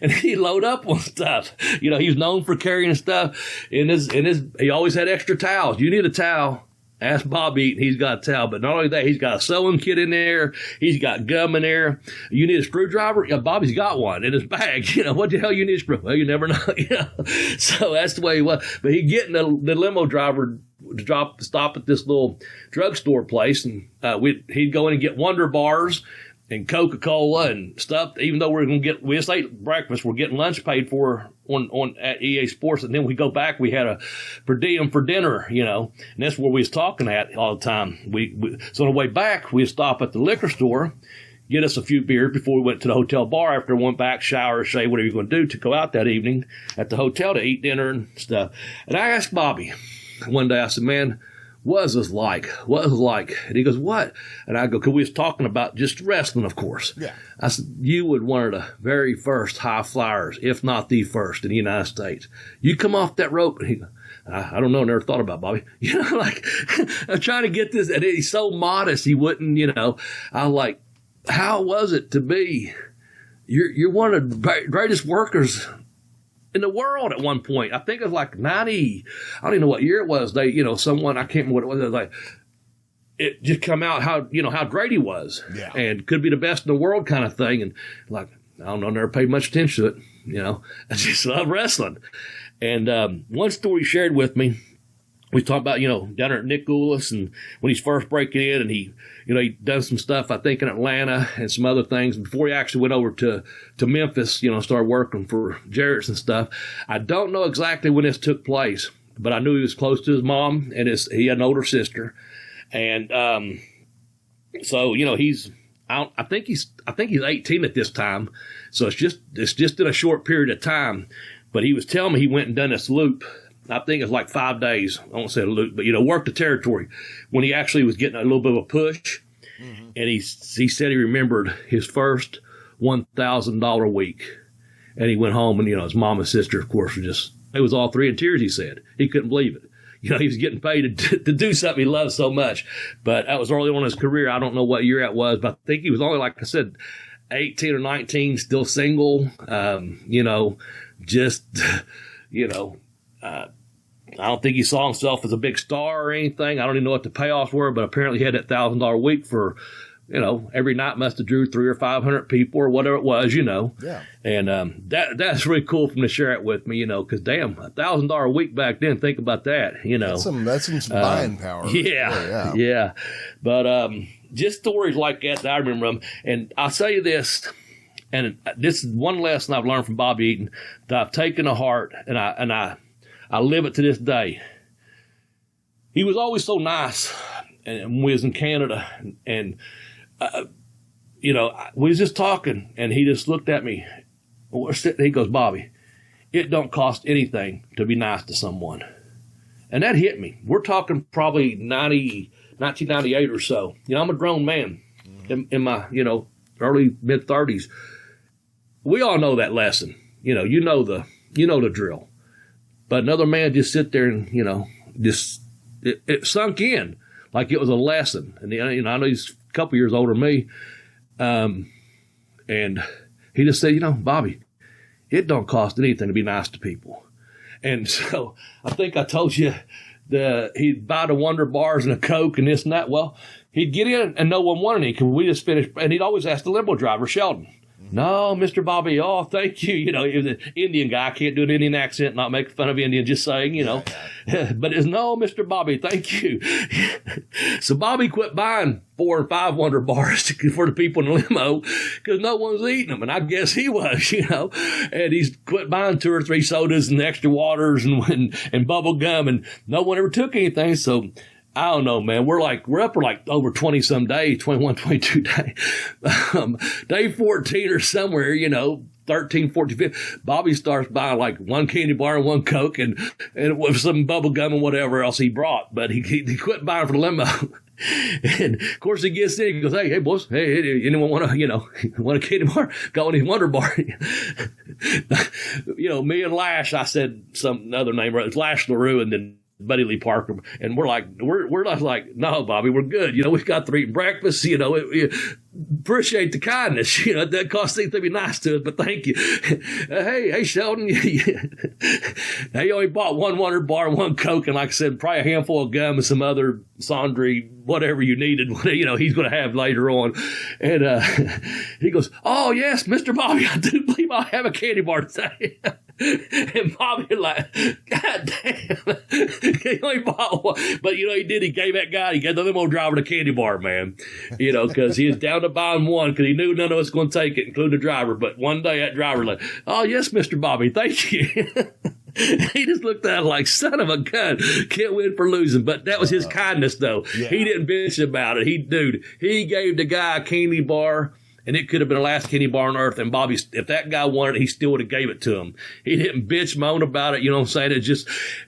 and he load up on stuff. He's known for carrying stuff in his. He always had extra towels. You need a towel. Ask Bobby Eaton. He's got a towel, but not only that, he's got a sewing kit in there. He's got gum in there. You need a screwdriver? Yeah, Bobby's got one in his bag. What the hell you need a screw? Well, you never know. So that's the way he was. But he'd get in the limo driver to stop at this little drugstore place, and he'd go in and get Wonder Bars and Coca-Cola and stuff. Even though we just ate breakfast, we're getting lunch paid for on at EA Sports, and then we go back. We had a per diem for dinner, and that's where we was talking at all the time. So on the way back, we'd stop at the liquor store, get us a few beers before we went to the hotel bar. After we went back, shower, shave, whatever you're going to do to go out that evening at the hotel to eat dinner and stuff. And I asked Bobby one day, I said, man, what is this like? What is it like? And he goes, what? And I go, because we was talking about just wrestling, of course. Yeah. I said, you would one of the very first high flyers, if not the first in the United States. You come off that rope. And he goes, I don't know. Never thought about it, Bobby. I'm trying to get this. And he's so modest. He wouldn't, I'm like, how was it to be? You're one of the greatest workers in the world at one point. I think it was like 90. I don't even know what year it was. They, someone, I can't remember what it was. Like, it just come out how great he was. Yeah. And could be the best in the world kind of thing. And like, I don't know, never paid much attention to it. I just love wrestling. And one story he shared with me, we talked about, down there at Nick Goulas and when he's first breaking in and he done some stuff, I think, in Atlanta and some other things before he actually went over to Memphis, started working for Jarrett's and stuff. I don't know exactly when this took place, but I knew he was close to his mom and he had an older sister. And, so, I think he's 18 at this time. So it's just in a short period of time, but he was telling me he went and done this loop. I think it's like 5 days. I won't say a loop, but, worked the territory when he actually was getting a little bit of a push. Mm-hmm. And he said he remembered his first $1,000 a week. And he went home and, his mom and sister, of course, it was all three in tears, he said. He couldn't believe it. He was getting paid to do something he loved so much. But that was early on in his career. I don't know what year that was, but I think he was only, like I said, 18 or 19, still single, I don't think he saw himself as a big star or anything. I don't even know what the payoffs were, but apparently he had that $1,000 a week for, every night must have drew 300 or 500 people or whatever it was, Yeah. And that's really cool for him to share it with me, because damn, $1,000 a week back then. Think about that, That's some buying power. Yeah. But just stories like that I remember them. And I'll tell you this, and this is one lesson I've learned from Bobby Eaton that I've taken to heart, and I live it to this day. He was always so nice, and when we was in Canada, and we was just talking, and he just looked at me. He goes, Bobby, it don't cost anything to be nice to someone. And that hit me. We're talking probably 1998 or so. I'm a grown man in my, early mid-30s. We all know that lesson. You know the drill. But another man just sit there and, it sunk in like it was a lesson. And, I know he's a couple years older than me. And he just said, Bobby, it don't cost anything to be nice to people. And so I think I told you he'd buy the Wonder Bars and a Coke and this and that. Well, he'd get in and no one wanted any because we just finished. And he'd always ask the limo driver, Sheldon, no, Mr. Bobby, oh, thank you. He was an Indian guy. I can't do an Indian accent, not make fun of Indian, just saying, But it's no, Mr. Bobby, thank you. So Bobby quit buying 4 or 5 Wonder Bars for the people in the limo because no one was eating them. And I guess he was, And he's quit buying 2 or 3 sodas and extra waters and bubble gum, and no one ever took anything. So I don't know, man. We're up for over 20 some days, 21, 22 days. Day 14 or somewhere, 13, 14, 15. Bobby starts buying like 1 candy bar and 1 Coke and with some bubble gum and whatever else he brought. But he quit buying for the limo. And of course he gets in, he goes, hey boys, hey, anyone want a candy bar? Got any Wonder Bar? Me and Lash, I said some other name, right? It's Lash LaRue and then Buddy Lee Parker, and we're not like, no, Bobby, we're good. We've got to eat breakfast. We appreciate the kindness. It doesn't cost anything to be nice to us, but thank you. Hey, Sheldon, he only bought 1 Wonder Bar and 1 Coke, and like I said, probably a handful of gum and some other sundry, whatever you needed. He's going to have later on. And he goes, oh yes, Mr. Bobby, I do believe I'll have a candy bar today. And Bobby like, God damn, he only bought 1. But he did. He gave that guy. He gave the limo driver the candy bar, man. Because he was down to buying 1 because he knew none of us going to take it, including the driver. But one day that driver like, oh yes, Mr. Bobby, thank you. He just looked at it like, son of a gun, can't win for losing. But that was his kindness, though. Yeah. He didn't bitch about it. He gave the guy a candy bar. And it could have been the last candy bar on earth. And Bobby, if that guy wanted it, he still would have gave it to him. He didn't bitch, moan about it. You know what I'm saying?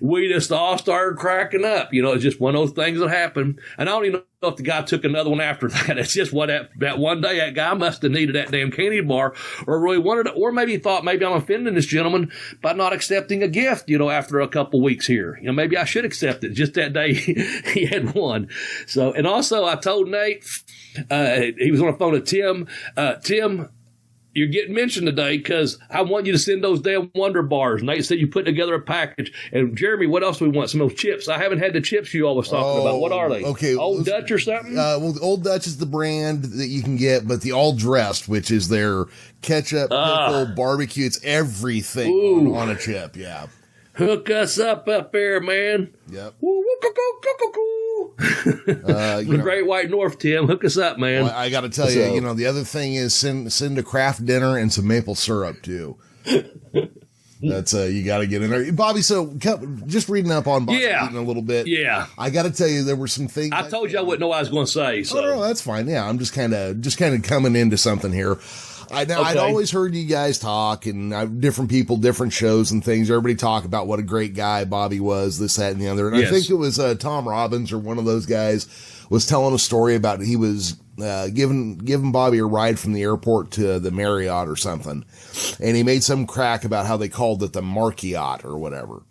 We just all started cracking up. It's just one of those things that happen. And I don't even know if the guy took another one after that. It's just that one day that guy must have needed that damn candy bar or really wanted it. Or maybe he thought maybe I'm offending this gentleman by not accepting a gift, after a couple weeks here. Maybe I should accept it. Just that day he had 1. So, and also I told Nate, he was on the phone to Tim. Tim, you're getting mentioned today because I want you to send those damn Wonder Bars. Nate said you put together a package. And Jeremy, what else do we want? Some of those chips. I haven't had the chips you all was talking about. What are they? Okay, Old Dutch or something? Well, Old Dutch is the brand that you can get, but the All Dressed, which is their ketchup, pickle, barbecue, it's everything on a chip. Yeah. Hook us up there, man. Yep. The Great White North, Tim. Hook us up, man. Well, I got to tell you, the other thing is send a craft dinner and some maple syrup too. That's you got to get in there, Bobby. So just reading up on Bobby Eaton a little bit. Yeah, I got to tell you, there were some things. I told you I wouldn't know what I was going to say. So no, that's fine. Yeah, I'm just kind of coming into something here. I'd always heard you guys talk, and different people, different shows and things. Everybody talk about what a great guy Bobby was, this, that, and the other. And I think it was Tom Robbins or one of those guys was telling a story about he was giving Bobby a ride from the airport to the Marriott or something, and he made some crack about how they called it the Marriott or whatever.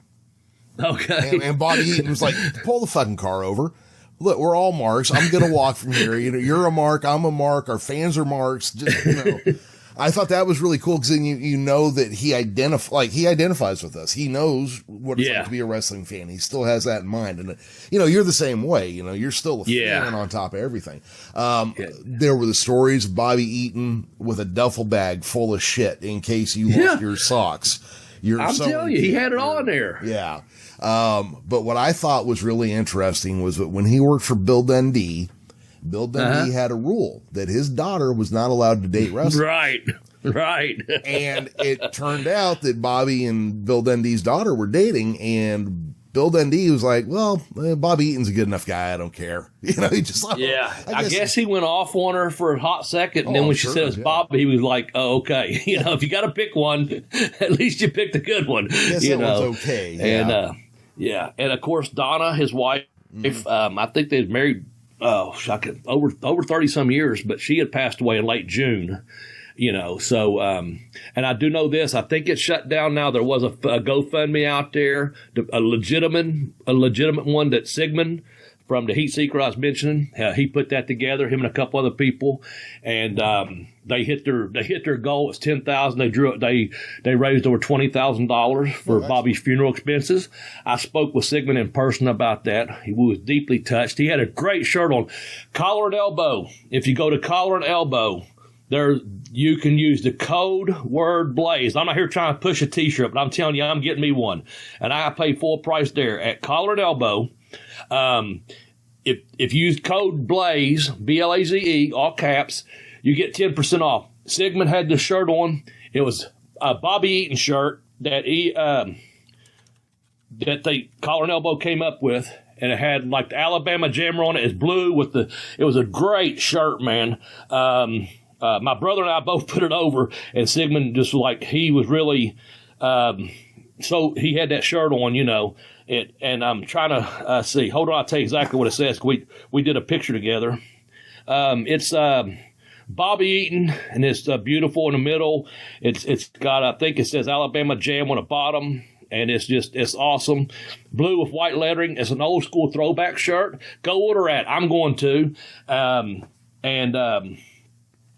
Okay, and Bobby Eaton was like, "Pull the fucking car over. Look, we're all marks. I'm going to walk from here. You're a mark. I'm a mark. Our fans are marks." Just, I thought that was really cool because then you know that he identifies with us. He knows what it's like to be a wrestling fan. He still has that in mind. And, you're the same way. You're still a fan on top of everything. There were the stories of Bobby Eaton with a duffel bag full of shit in case you lost your socks. I'm telling you, he had it all in there. Yeah. But what I thought was really interesting was that when he worked for Bill Dundee had a rule that his daughter was not allowed to date wrestlers. Right. And it turned out that Bobby and Bill Dundee's daughter were dating, and Bill Dundee was like, "Well, Bobby Eaton's a good enough guy. I don't care." He just thought, I guess he went off on her for a hot second, and then when she said it's Bobby, he was like, "Oh, okay." If you got to pick one, at least you picked a good one. That one's okay. Yeah. And of course, Donna, his wife, I think they was married. Over 30 some years, but she had passed away in late June, so, and I do know this, I think it's shut down now. There was a GoFundMe out there, a legitimate one that Sigmund from the Heat Seeker I was mentioning, he put that together, him and a couple other people, and, they hit their goal. It's $10,000. They raised over $20,000 for Bobby's funeral expenses. I spoke with Sigmund in person about that. He was deeply touched. He had a great shirt on, collar and elbow. If you go to collar and elbow, there you can use the code word Blaze. I'm not here trying to push a T-shirt, but I'm telling you, I'm getting me one, and I pay full price there at collar and elbow. If you use code Blaze, BLAZE, all caps, you get 10% off. Sigmund had this shirt on. It was a Bobby Eaton shirt that that the collar and elbow came up with, and it had like the Alabama Jammer on it. It's blue it was a great shirt, man. My brother and I both put it over, and Sigmund just he was really, so he had that shirt on, and I'm trying to see. Hold on, I'll tell you exactly what it says. We did a picture together. It's Bobby Eaton, and it's beautiful in the middle. It's got, I think it says Alabama Jam on the bottom, and it's awesome. Blue with white lettering. It's an old school throwback shirt. Go order it. I'm going to.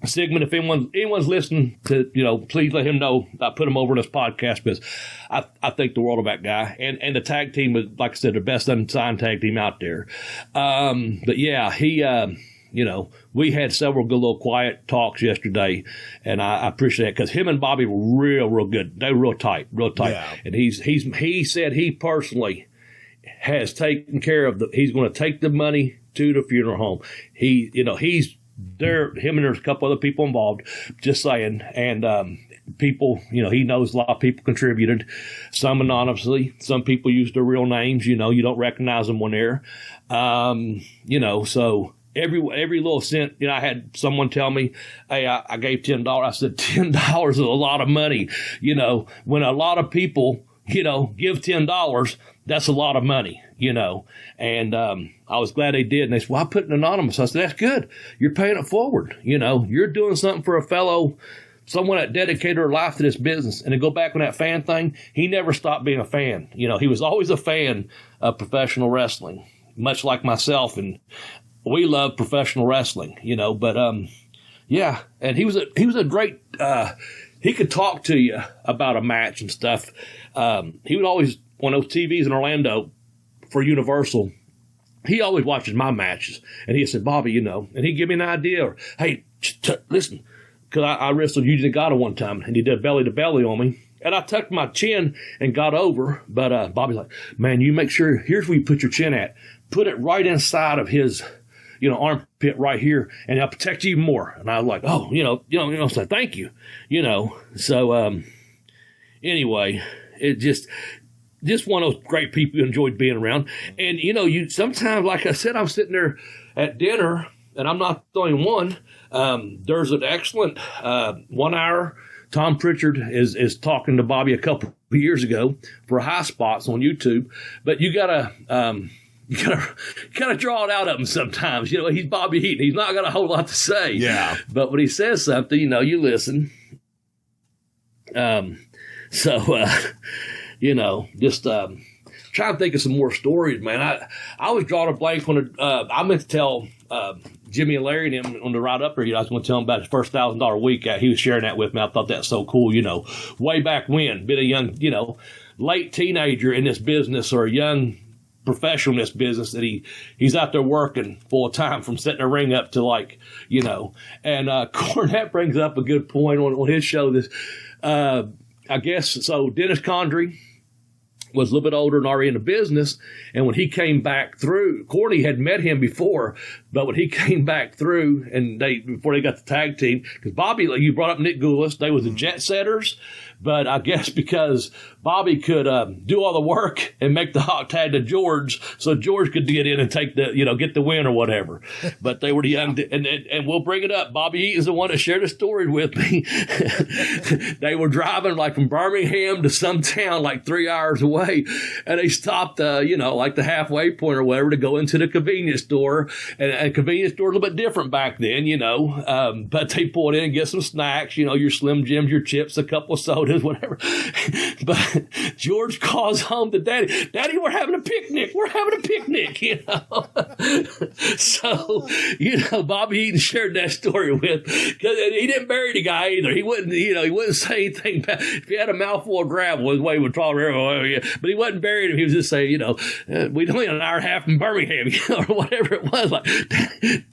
Sigmund, if anyone's listening to, please let him know I put him over in this podcast, because I think the world of that guy. And the tag team was, like I said, the best unsigned tag team out there. But yeah, he, we had several good little quiet talks yesterday, and I appreciate it because him and Bobby were real good. They were real tight. Yeah. And he said he personally has taken care of he's going to take the money to the funeral home. He's there, him and there's a couple other people involved, just saying. And, people, he knows a lot of people contributed, some anonymously, some people used their real names, you don't recognize them when they're, so every little cent, I had someone tell me, hey, I gave $10. I said, $10 is a lot of money. When a lot of people, give $10, that's a lot of money, and, I was glad they did. And they said, well, I put it anonymous. I said, that's good. You're paying it forward. You're doing something for someone that dedicated her life to this business. And to go back on that fan thing, he never stopped being a fan. He was always a fan of professional wrestling, much like myself. And we love professional wrestling, but, Yeah, and he was a great. He could talk to you about a match and stuff. He would always, on those TVs in Orlando for Universal, he always watches my matches, and he said, Bobby, and he'd give me an idea, or hey, listen, because I wrestled Eugene Nagata one time, and he did belly to belly on me. And I tucked my chin and got over, but Bobby's like, man, you make sure, here's where you put your chin at. Put it right inside of his, armpit right here, and I'll protect you even more. And I was like, oh, so thank you, So anyway, it just one of those great people you enjoyed being around. And, you sometimes, like I said, I'm sitting there at dinner, and I'm not the only one. There's an excellent 1 hour. Tom Pritchard is talking to Bobby a couple of years ago for High Spots on YouTube, but you gotta draw it out of him sometimes. He's Bobby Eaton. He's not got a whole lot to say. Yeah. But when he says something, you listen. Just trying to think of some more stories, man. I was drawing a blank when I meant to tell Jimmy and Larry and him on the ride up here. I was going to tell him about his first $1,000 week. He was sharing that with me. I thought that's so cool. Way back when, been a young, late teenager in this business, or a young professional in this business, that he's out there working full time, from setting a ring up to And Cornette brings up a good point on his show. This, I guess, so Dennis Condrey was a little bit older and already in the business. And when he came back through, Corny had met him before, but when he came back through, and before they got the tag team, because Bobby, like you brought up Nick Goulas, they was the Jet Setters, but I guess because Bobby could do all the work and make the hot tag to George, so George could get in and take the, get the win or whatever. But they were the young, and we'll bring it up. Bobby Eaton's the one that shared a story with me. They were driving like from Birmingham to some town like 3 hours away, and they stopped, like the halfway point or whatever, to go into the convenience store. And a convenience store a little bit different back then, but they pulled in and get some snacks, your Slim Jims, your chips, a couple of sodas, whatever. But George calls home to Daddy. Daddy, we're having a picnic. We're having a picnic, So, Bobby Eaton shared that story with, because he didn't bury the guy either. He wouldn't, he wouldn't say anything bad. If he had a mouthful of gravel, his way would probably, but he wasn't burying him. He was just saying, we'd only an hour and a half from Birmingham, or whatever it was. Like,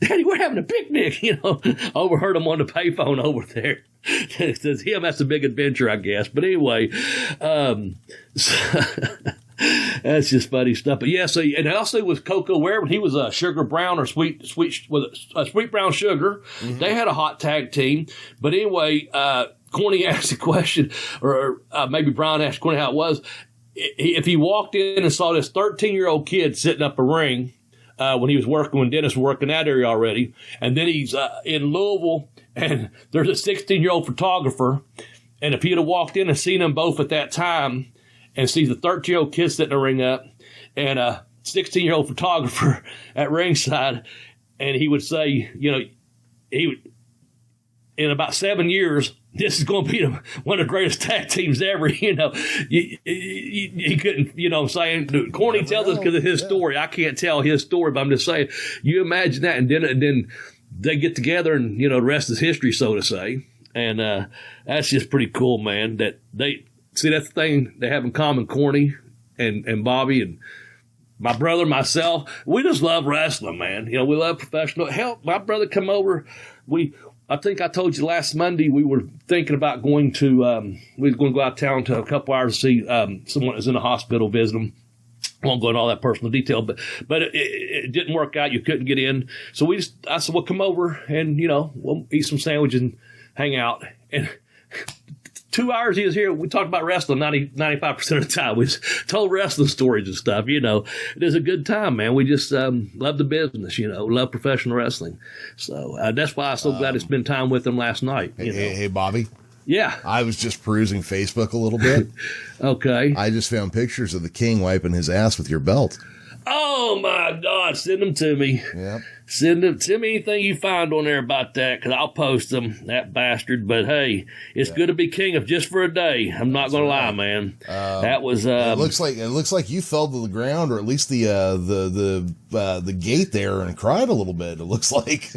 Daddy, we're having a picnic, Overheard him on the payphone over there. Says him, that's a big adventure, I guess. But anyway, that's just funny stuff. But yeah, so, and also with Coco Ware, when he was a Sugar Brown or Sweet Brown Sugar, they had a hot tag team. But anyway, Corny asked a question, or maybe Brian asked Corny how it was. If he walked in and saw this 13-year-old kid sitting up a ring, when he was working, when Dennis was working that area already, and then he's in Louisville, and there's a 16-year-old photographer, and if he had walked in and seen them both at that time, and sees a 13-year-old kid sitting a ring up, and a 16-year-old photographer at ringside, and he would say, he would, in about 7 years, this is going to be one of the greatest tag teams ever. He couldn't, I'm saying. Corny tells us because of his story. I can't tell his story, but I'm just saying, you imagine that, and then they get together, and, the rest is history, so to say. And that's just pretty cool, man, that they see that's the thing they have in common, Corny and Bobby and my brother, myself. We just love wrestling, man. We love professional. Hell, my brother come over. I think I told you last Monday we were thinking about going to, we were going to go out of town to a couple hours to see someone that's in the hospital, visit them. I won't go into all that personal detail, but it didn't work out. You couldn't get in. So I said, well, come over and, we'll eat some sandwiches and hang out. And 2 hours he was here. We talked about wrestling 95% of the time. We just told wrestling stories and stuff. It is a good time, man. We just love the business, love professional wrestling. So that's why I'm so glad to spend time with him last night. Hey, Bobby. Yeah. I was just perusing Facebook a little bit. Okay. I just found pictures of the King wiping his ass with your belt. Oh, my God. Send them to me. Yep. Send me anything you find on there about that, because I'll post them, that bastard. But, hey, it's good to be king of just for a day. I'm not going to lie, man. That was... it looks like you fell to the ground, or at least the gate there, and cried a little bit, it looks like.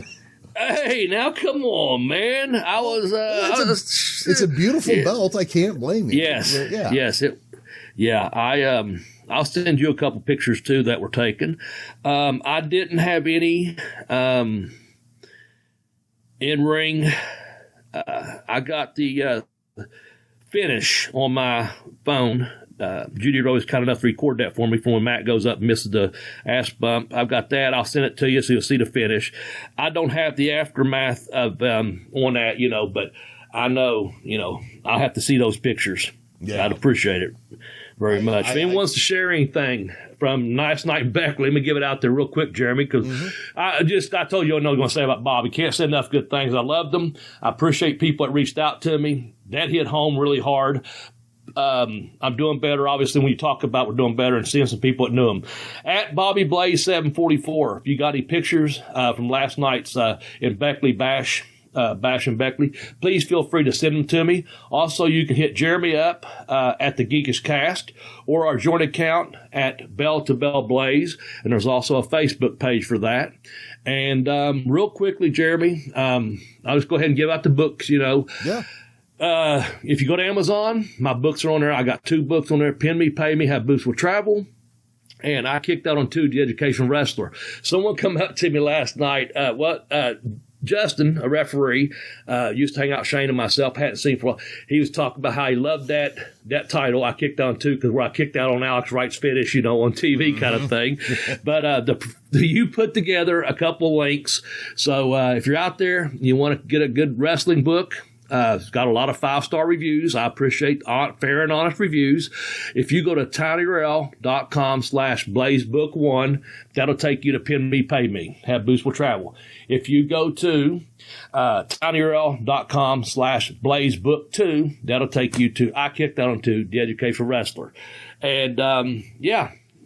Hey, now come on, man. It's a beautiful belt. I can't blame you. Yes. I'll send you a couple pictures too that were taken. I didn't have any in ring. I got the finish on my phone. Judy Rose kind enough to record that for me for when Matt goes up and misses the ass bump. I've got that. I'll send it to you so you'll see the finish. I don't have the aftermath of on that, but I know, I'll have to see those pictures. Yeah. I'd appreciate it very much. If anyone wants to share anything from Nice Night in Beckley, let me give it out there real quick, Jeremy, because I told you I know what I'm going to say about Bobby. Can't say enough good things. I loved him. I appreciate people that reached out to me. That hit home really hard. I'm doing better. Obviously, when you talk about we're doing better and seeing some people that knew him. At Bobby Blaze 744, if you got any pictures from last night's in Beckley Bash in Beckley, please feel free to send them to me. Also, you can hit Jeremy up at the Geekish Cast or our joint account at Bell to Bell Blaze, and there's also a Facebook page for that. And real quickly, Jeremy, I'll just go ahead and give out the books, Yeah. If you go to Amazon, my books are on there. I got 2 books on there. Pin Me, Pay Me, Have Boots Will Travel. And I kicked out on 2, The Education Wrestler. Someone come up to me last night. Justin, a referee, used to hang out with Shane and myself, hadn't seen for a while. He was talking about how he loved that title. I kicked on 2 because where I kicked out on Alex Wright's finish, on TV kind of thing. But you put together a couple links. So if you're out there, you want to get a good wrestling book, it's got a lot of 5-star reviews. I appreciate fair and honest reviews. If you go to tinyurl.com/blazebook1, that'll take you to Pin Me, Pay Me, Have Boots Will Travel. If you go to tinyurl.com/blazebook2, that'll take you to I Kicked Out on 2, The Educational Wrestler. And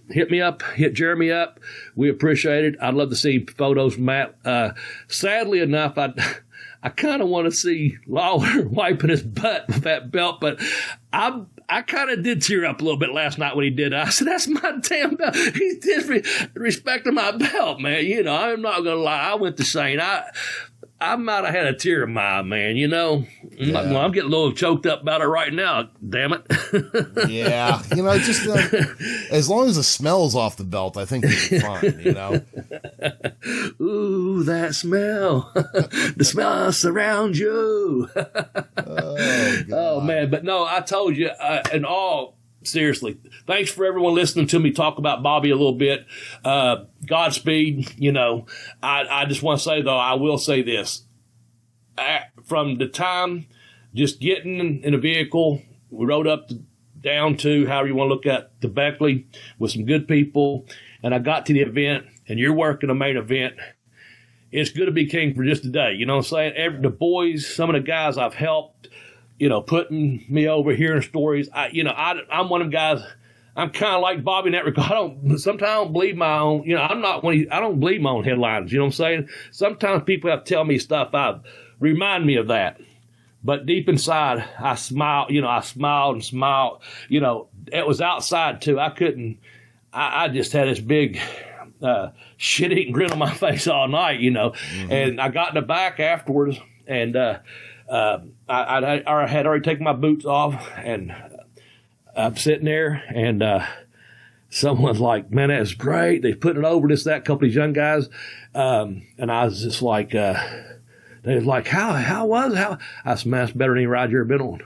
hit me up, hit Jeremy up. We appreciate it. I'd love to see photos from Matt. Sadly enough, I kind of want to see Lawler wiping his butt with that belt, but I kind of did tear up a little bit last night when he did it. I said, that's my damn belt. He's disrespecting my belt, man. I'm not going to lie. I went to Shane. I might have had a tear in my eye, man, Yeah. I'm getting a little choked up about it right now, damn it. Yeah. Just as long as the smell's off the belt, I think it'll be fine, Ooh, that smell. The smell surrounds you. Oh, man. But no, I told you, seriously, thanks for everyone listening to me talk about Bobby a little bit. Godspeed. I just want to say, though, I will say this. From the time just getting in a vehicle, we rode down to, however you want to look at, to Beckley with some good people, and I got to the event, and you're working a main event. It's good to be king for just a day. You know what I'm saying? The boys, some of the guys I've helped, putting me over, hearing stories. I'm one of them guys. I'm kind of like Bobby in that regard. Sometimes I don't believe my own. I don't believe my own headlines. You know what I'm saying? Sometimes people have to tell me stuff. Remind me of that. But deep inside, I smile. I smiled and smiled. It was outside too. I couldn't. I just had this big shit-eating grin on my face all night. And I got in the back afterwards, and I had already taken my boots off, and I'm sitting there, and someone's like, man, that's great. They put it over this, that, couple of these young guys. And I was just like, they was like, how was it? I said, man, it's better than any ride you've ever been on.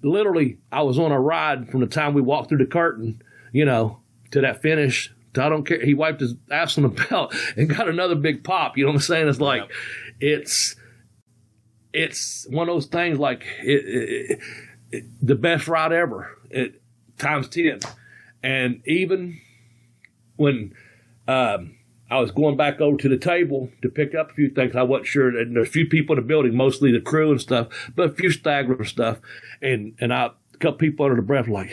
Literally, I was on a ride from the time we walked through the curtain, to that finish. I don't care. He wiped his ass on the belt and got another big pop. You know what I'm saying? It's like, it's one of those things like the best ride ever, times 10. And even when I was going back over to the table to pick up a few things, I wasn't sure. And there's a few people in the building, mostly the crew and stuff, but a few stragglers stuff. And a couple people under the breath were like,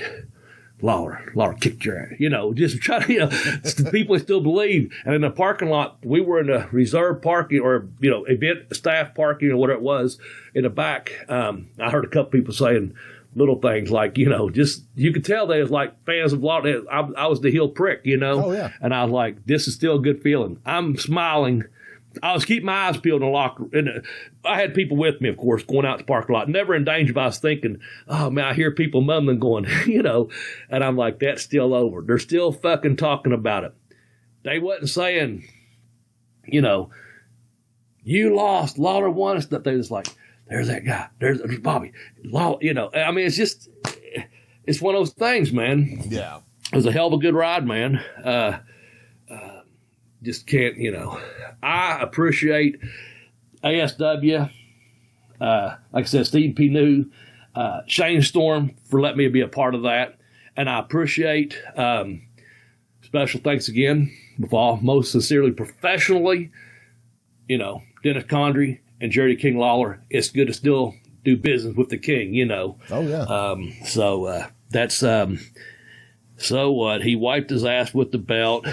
Lawler kicked your ass. Just try to, people still believe. And in the parking lot, we were in the reserve parking or, event staff parking or whatever it was in the back. I heard a couple people saying little things like, just, you could tell they was like fans of Lawler. I was the heel prick, Oh, yeah. And I was like, this is still a good feeling. I'm smiling I was keeping my eyes peeled in the locker room. And I had people with me, of course, going out to the parking lot. Never in danger, but I was thinking, oh, man, I hear people mumbling going, and I'm like, that's still over. They're still fucking talking about it. They wasn't saying, you lost, Lawler won and stuff. They was like, there's that guy. There's Bobby. I mean, it's one of those things, man. Yeah. It was a hell of a good ride, man. Just can't, I appreciate ASW, like I said, Steve P. New, Shane Storm for letting me be a part of that. And I appreciate, special thanks again, with all, most sincerely, professionally, Dennis Condrey and Jerry King Lawler. It's good to still do business with the King, Oh, yeah. That's, so what? He wiped his ass with the belt.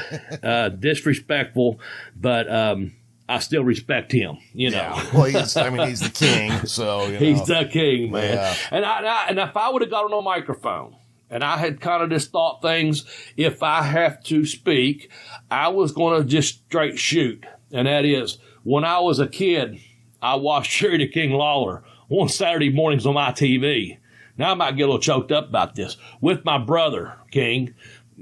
Disrespectful, but I still respect him. Yeah. Well, he's the king. So he's the king, man. Yeah. And if I would have got on a microphone and I had kind of just thought things, if I have to speak, I was going to just straight shoot. And that is, when I was a kid, I watched Jerry the King Lawler on Saturday mornings on my TV. Now I might get a little choked up about this. With my brother, King,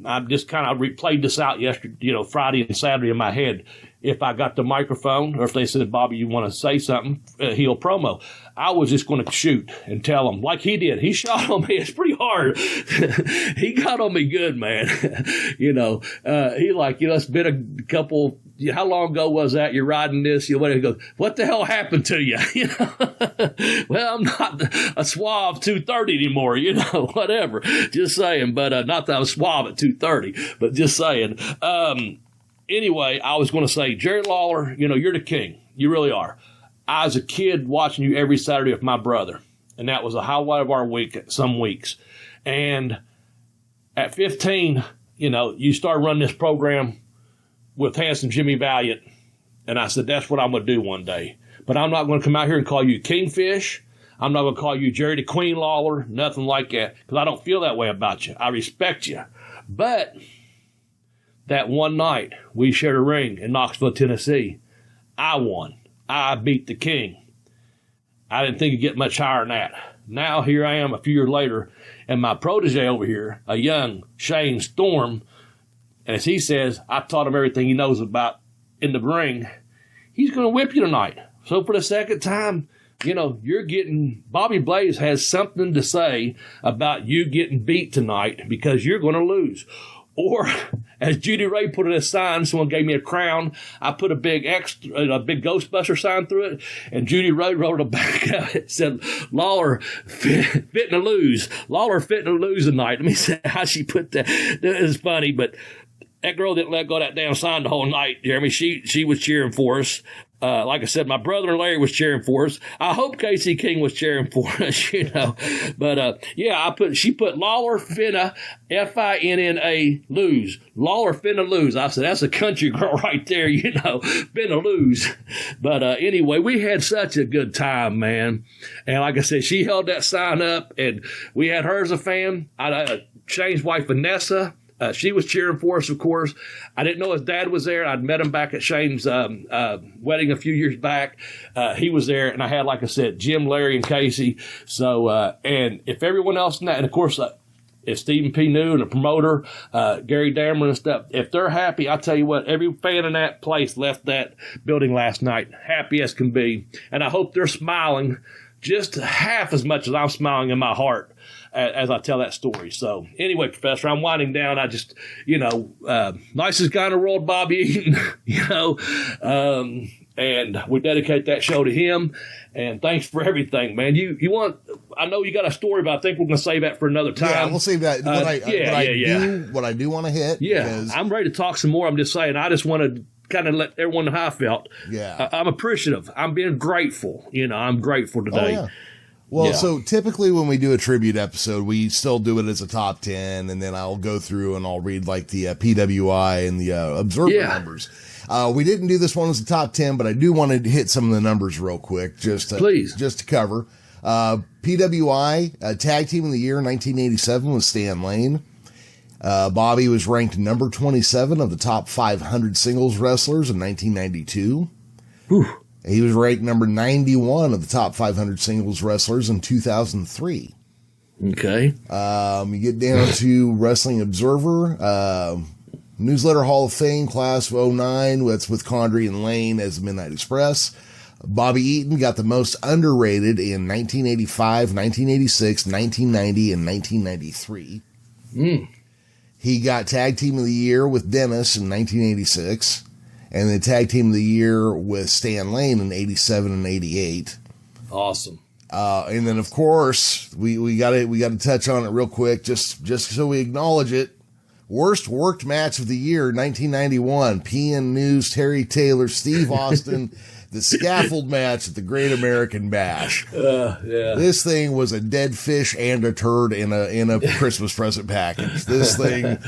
I just kind of replayed this out yesterday, Friday and Saturday in my head. If I got the microphone or if they said, Bobby, you want to say something, heel promo, I was just going to shoot and tell him like he did. He shot on me. It's pretty hard. He got on me good, man. He like, it's been a couple, how long ago was that? You're riding this, he goes, what the hell happened to you? Well, I'm not a suave 230 anymore, whatever. Just saying, but not that I'm suave at 230, but just saying. Anyway, I was going to say, Jerry Lawler, you're the king. You really are. I was a kid watching you every Saturday with my brother, and that was a highlight of our week, some weeks. And at 15, you started running this program with Handsome Jimmy Valiant, and I said, that's what I'm going to do one day. But I'm not going to come out here and call you Kingfish. I'm not going to call you Jerry the Queen Lawler, nothing like that, because I don't feel that way about you. I respect you. But that one night, we shared a ring in Knoxville, Tennessee. I won. I beat the king. I didn't think it'd get much higher than that. Now here I am a few years later, and my protege over here, a young Shane Storm, and as he says, I taught him everything he knows about in the ring. He's going to whip you tonight. So for the second time, you're getting, Bobby Blaze has something to say about you getting beat tonight because you're going to lose. Or, as Judy Ray put it as a sign, someone gave me a crown. I put a big Ghostbuster sign through it, and Judy Ray wrote a back of it. It said, Lawler fitting to lose. Lawler fitting to lose tonight. Let me see how she put that. That is funny, but that girl didn't let go of that damn sign the whole night, Jeremy. She was cheering for us. Like I said, my brother and Larry was cheering for us. I hope Casey King was cheering for us, But, she put Lawler finna, Finna lose. Lawler finna lose. I said, that's a country girl right there, finna lose. But anyway, we had such a good time, man. And like I said, she held that sign up, and we had her as a fan. Shane's wife, Vanessa. She was cheering for us, of course. I didn't know his dad was there. I'd met him back at Shane's wedding a few years back. He was there, and I had, like I said, Jim, Larry, and Casey. So, and if everyone else, and of course, if Stephen P. New and the promoter, Gary Dameron and stuff, if they're happy, I tell you what, every fan in that place left that building last night happy as can be. And I hope they're smiling just half as much as I'm smiling in my heart as I tell that story. So anyway, Professor, I'm winding down. I just, nicest guy in the world, Bobby Eaton, and we dedicate that show to him. And thanks for everything, man. I know you got a story, but I think we're going to save that for another time. Yeah, we'll save that. What I do want to hit. Yeah, I'm ready to talk some more. I'm just saying, I just want to kind of let everyone know how I felt. Yeah. I'm appreciative. I'm being grateful. I'm grateful today. Oh, yeah. Well, so typically when we do a tribute episode, we still do it as a top 10, and then I'll go through and I'll read like the PWI and the observer numbers. We didn't do this one as a top 10, but I do want to hit some of the numbers real quick, just to cover. PWI, Tag Team of the Year 1987 was Stan Lane. Bobby was ranked number 27 of the top 500 singles wrestlers in 1992. Whew. He was ranked number 91 of the top 500 singles wrestlers in 2003. Okay. You get down to Wrestling Observer, Newsletter Hall of Fame, class of 09. That's with Condrey and Lane as the Midnight Express. Bobby Eaton got the most underrated in 1985, 1986, 1990, and 1993. He got Tag Team of the Year with Dennis in 1986, and then Tag Team of the Year with Stan Lane in 87 and 88. Awesome. And then, of course, we got to touch on it real quick, just so we acknowledge it. Worst worked match of the year, 1991. PN News, Terry Taylor, Steve Austin, the scaffold match at the Great American Bash. Yeah. This thing was a dead fish and a turd in a Christmas present package. This thing,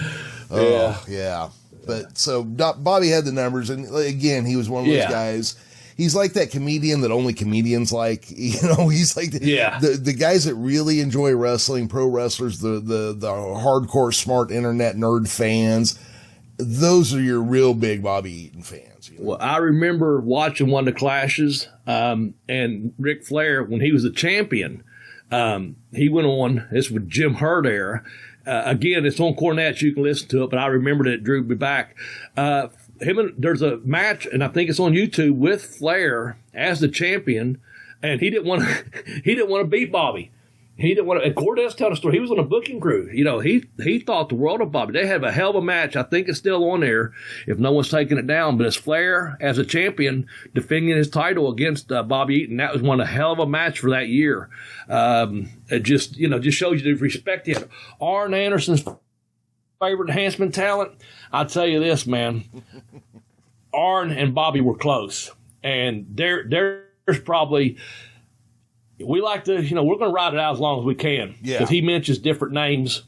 yeah. But so Bobby had the numbers, and again, he was one of those guys. He's like that comedian that only comedians like, he's like the guys that really enjoy wrestling, pro wrestlers, the hardcore smart internet nerd fans. Those are your real big Bobby Eaton fans. Well, I remember watching one of the clashes, and Ric Flair, when he was a champion, he went on, this was Jim Herd era. Again, it's on Cornette, you can listen to it, but I remembered it drew me back. There's a match, and I think it's on YouTube, with Flair as the champion, and he didn't want to beat Bobby. He didn't want to. And Cornette's telling a story. He was on a booking crew. He thought the world of Bobby. They have a hell of a match. I think it's still on there if no one's taking it down. But it's Flair as a champion defending his title against Bobby Eaton. That was one of a hell of a match for that year. It just shows you the respect he had. Arn Anderson's favorite enhancement talent. I'll tell you this, man. Arn and Bobby were close, and there's probably. We like to, we're going to ride it out as long as we can. Yeah. Because he mentions different names.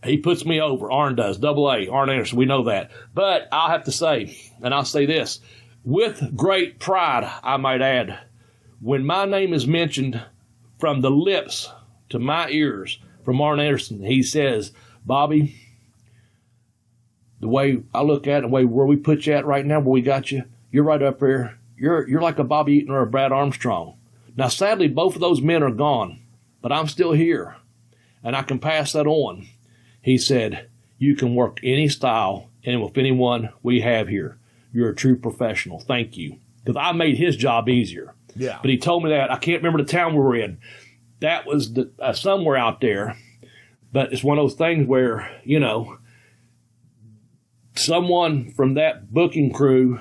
He puts me over. Arn does. Double A. Arn Anderson. We know that. But I'll have to say, and I'll say this, with great pride, I might add, when my name is mentioned from the lips to my ears from Arn Anderson, he says, Bobby, the way I look at it, the way where we put you at right now, where we got you, you're right up there. You're like a Bobby Eaton or a Brad Armstrong. Now, sadly, both of those men are gone, but I'm still here, and I can pass that on. He said, you can work any style and with anyone we have here. You're a true professional. Thank you. Because I made his job easier. Yeah. But he told me that. I can't remember the town we were in. That was somewhere out there, but it's one of those things where, someone from that booking crew,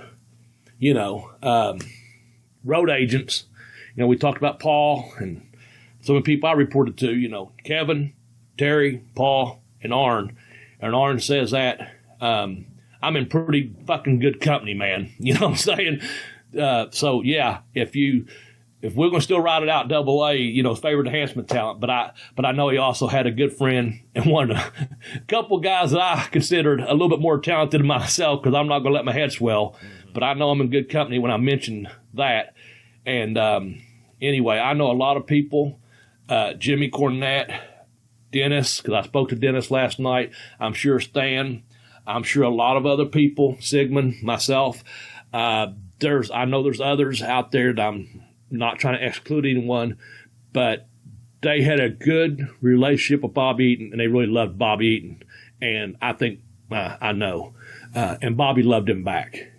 road agents, we talked about Paul and some of the people I reported to, Kevin, Terry, Paul, and Arn. And Arn says that I'm in pretty fucking good company, man. You know what I'm saying? So, yeah, if we're going to still ride it out double A, favorite enhancement talent. But I know he also had a good friend and a couple guys that I considered a little bit more talented than myself because I'm not going to let my head swell. Mm-hmm. But I know I'm in good company when I mention that. And anyway, I know a lot of people, Jimmy Cornette, Dennis, because I spoke to Dennis last night. I'm sure Stan. I'm sure a lot of other people, Sigmund, myself. I know there's others out there that I'm not trying to exclude anyone, but they had a good relationship with Bobby Eaton, and they really loved Bobby Eaton. And I think, I know, and Bobby loved him back,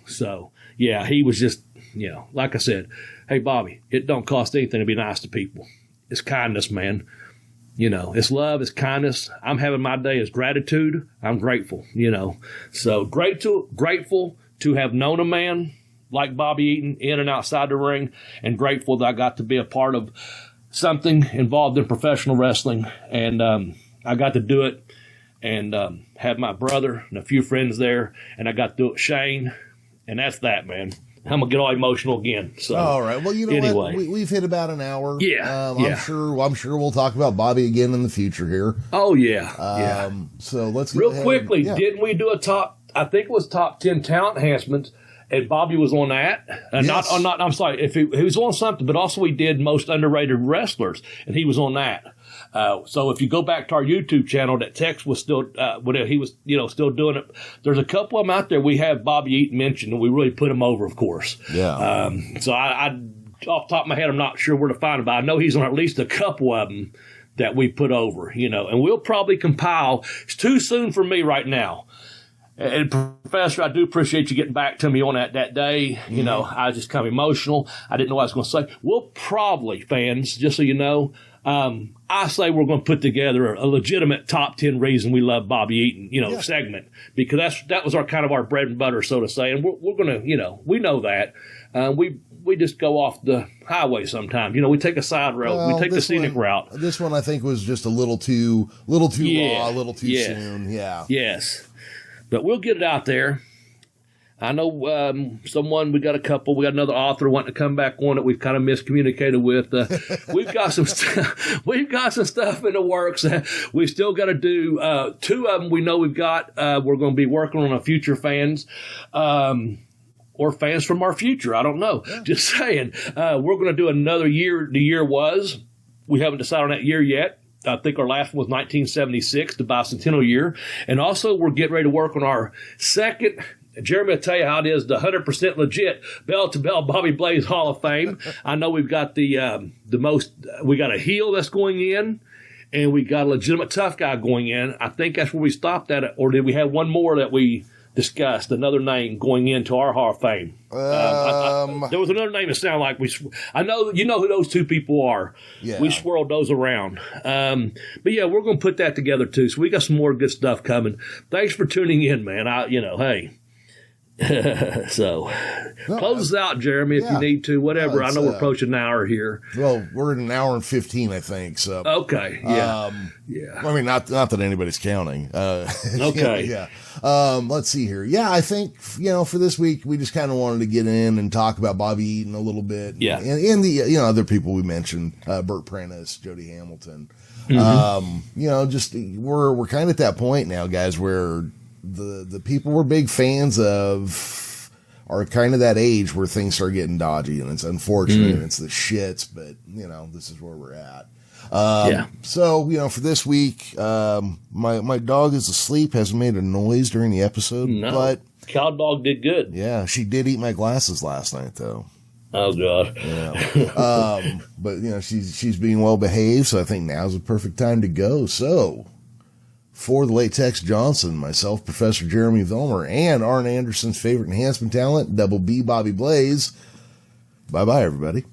So, yeah, he was just, like I said, hey, Bobby, it don't cost anything to be nice to people. It's kindness, man. It's love, it's kindness. I'm having my day as gratitude. I'm grateful, So grateful to have known a man like Bobby Eaton in and outside the ring, and grateful that I got to be a part of something involved in professional wrestling. And I got to do it and had my brother and a few friends there, and I got to do it with Shane, and that's that, man. I'm going to get all emotional again. So, all right. Well, anyway. What? We've hit about an hour. Yeah. I'm sure we'll talk about Bobby again in the future here. Oh, yeah. So let's real quickly, didn't we do I think it was top 10 talent enhancements, And Bobby was on that. Yes. I'm sorry, if he was on something, but also he did most underrated wrestlers, and he was on that. So if you go back to our YouTube channel, that text was still, he was, still doing it. There's a couple of them out there we have Bobby Eaton mentioned, and we really put him over, of course. Yeah. So I off the top of my head, I'm not sure where to find him, but I know he's on at least a couple of them that we put over, and we'll probably compile. It's too soon for me right now. And Professor, I do appreciate you getting back to me on that day. I was just kind of emotional. I didn't know what I was going to say. We'll probably, fans, just so you know, I say we're going to put together a legitimate top 10 reason we love Bobby Eaton, segment, because that was our bread and butter, so to say. And we're going to, we know that. We just go off the highway sometimes. We take a side road. We take the scenic route. This one I think was just a little too raw, a little too soon. Yeah. Yes. But we'll get it out there. I know we got another author wanting to come back on it. We've kind of miscommunicated with. We've got some stuff in the works. We've still got to do 2 of them. We know we've got. We're going to be working on a future fans. Or fans from our future. I don't know. Yeah. Just saying. We're going to do another year. The year was. We haven't decided on that year yet. I think our last one was 1976, the bicentennial year. And also, we're getting ready to work on our second. Jeremy will tell you how it is, the 100% legit bell-to-bell Bobby Blaze Hall of Fame. I know we've got we got a heel that's going in, and we got a legitimate tough guy going in. I think that's where we stopped at it. Or did we have one more that we discussed, another name going into our Hall of Fame? There was another name that sounded like I know you know who those 2 people are. Yeah. We swirled those around. But yeah, we're going to put that together too. So we got some more good stuff coming. Thanks for tuning in, man. Hey. So close us out, Jeremy, if you need to, whatever. I know we're approaching an hour here. Well, we're at an hour and 15, I think. So okay, yeah. I mean, not that anybody's counting. Okay, yeah. Let's see here. Yeah, I think for this week we just kind of wanted to get in and talk about Bobby Eaton a little bit. Yeah, and the other people we mentioned, Burt Prentice, Jody Hamilton. Just we're kind of at that point now, guys, where the people we're big fans of are kind of that age where things start getting dodgy, and it's unfortunate and it's the shits, but this is where we're at. So, for this week, my dog is asleep, hasn't made a noise during the episode, but cow dog did good. Yeah, she did eat my glasses last night though. Oh God. Yeah. But she's being well behaved, so I think now's the perfect time to go. So, for the late Tex Johnson, myself, Professor Jeremy Vilmur, and Arn Anderson's favorite enhancement talent, Double B Bobby Blaze. Bye-bye, everybody.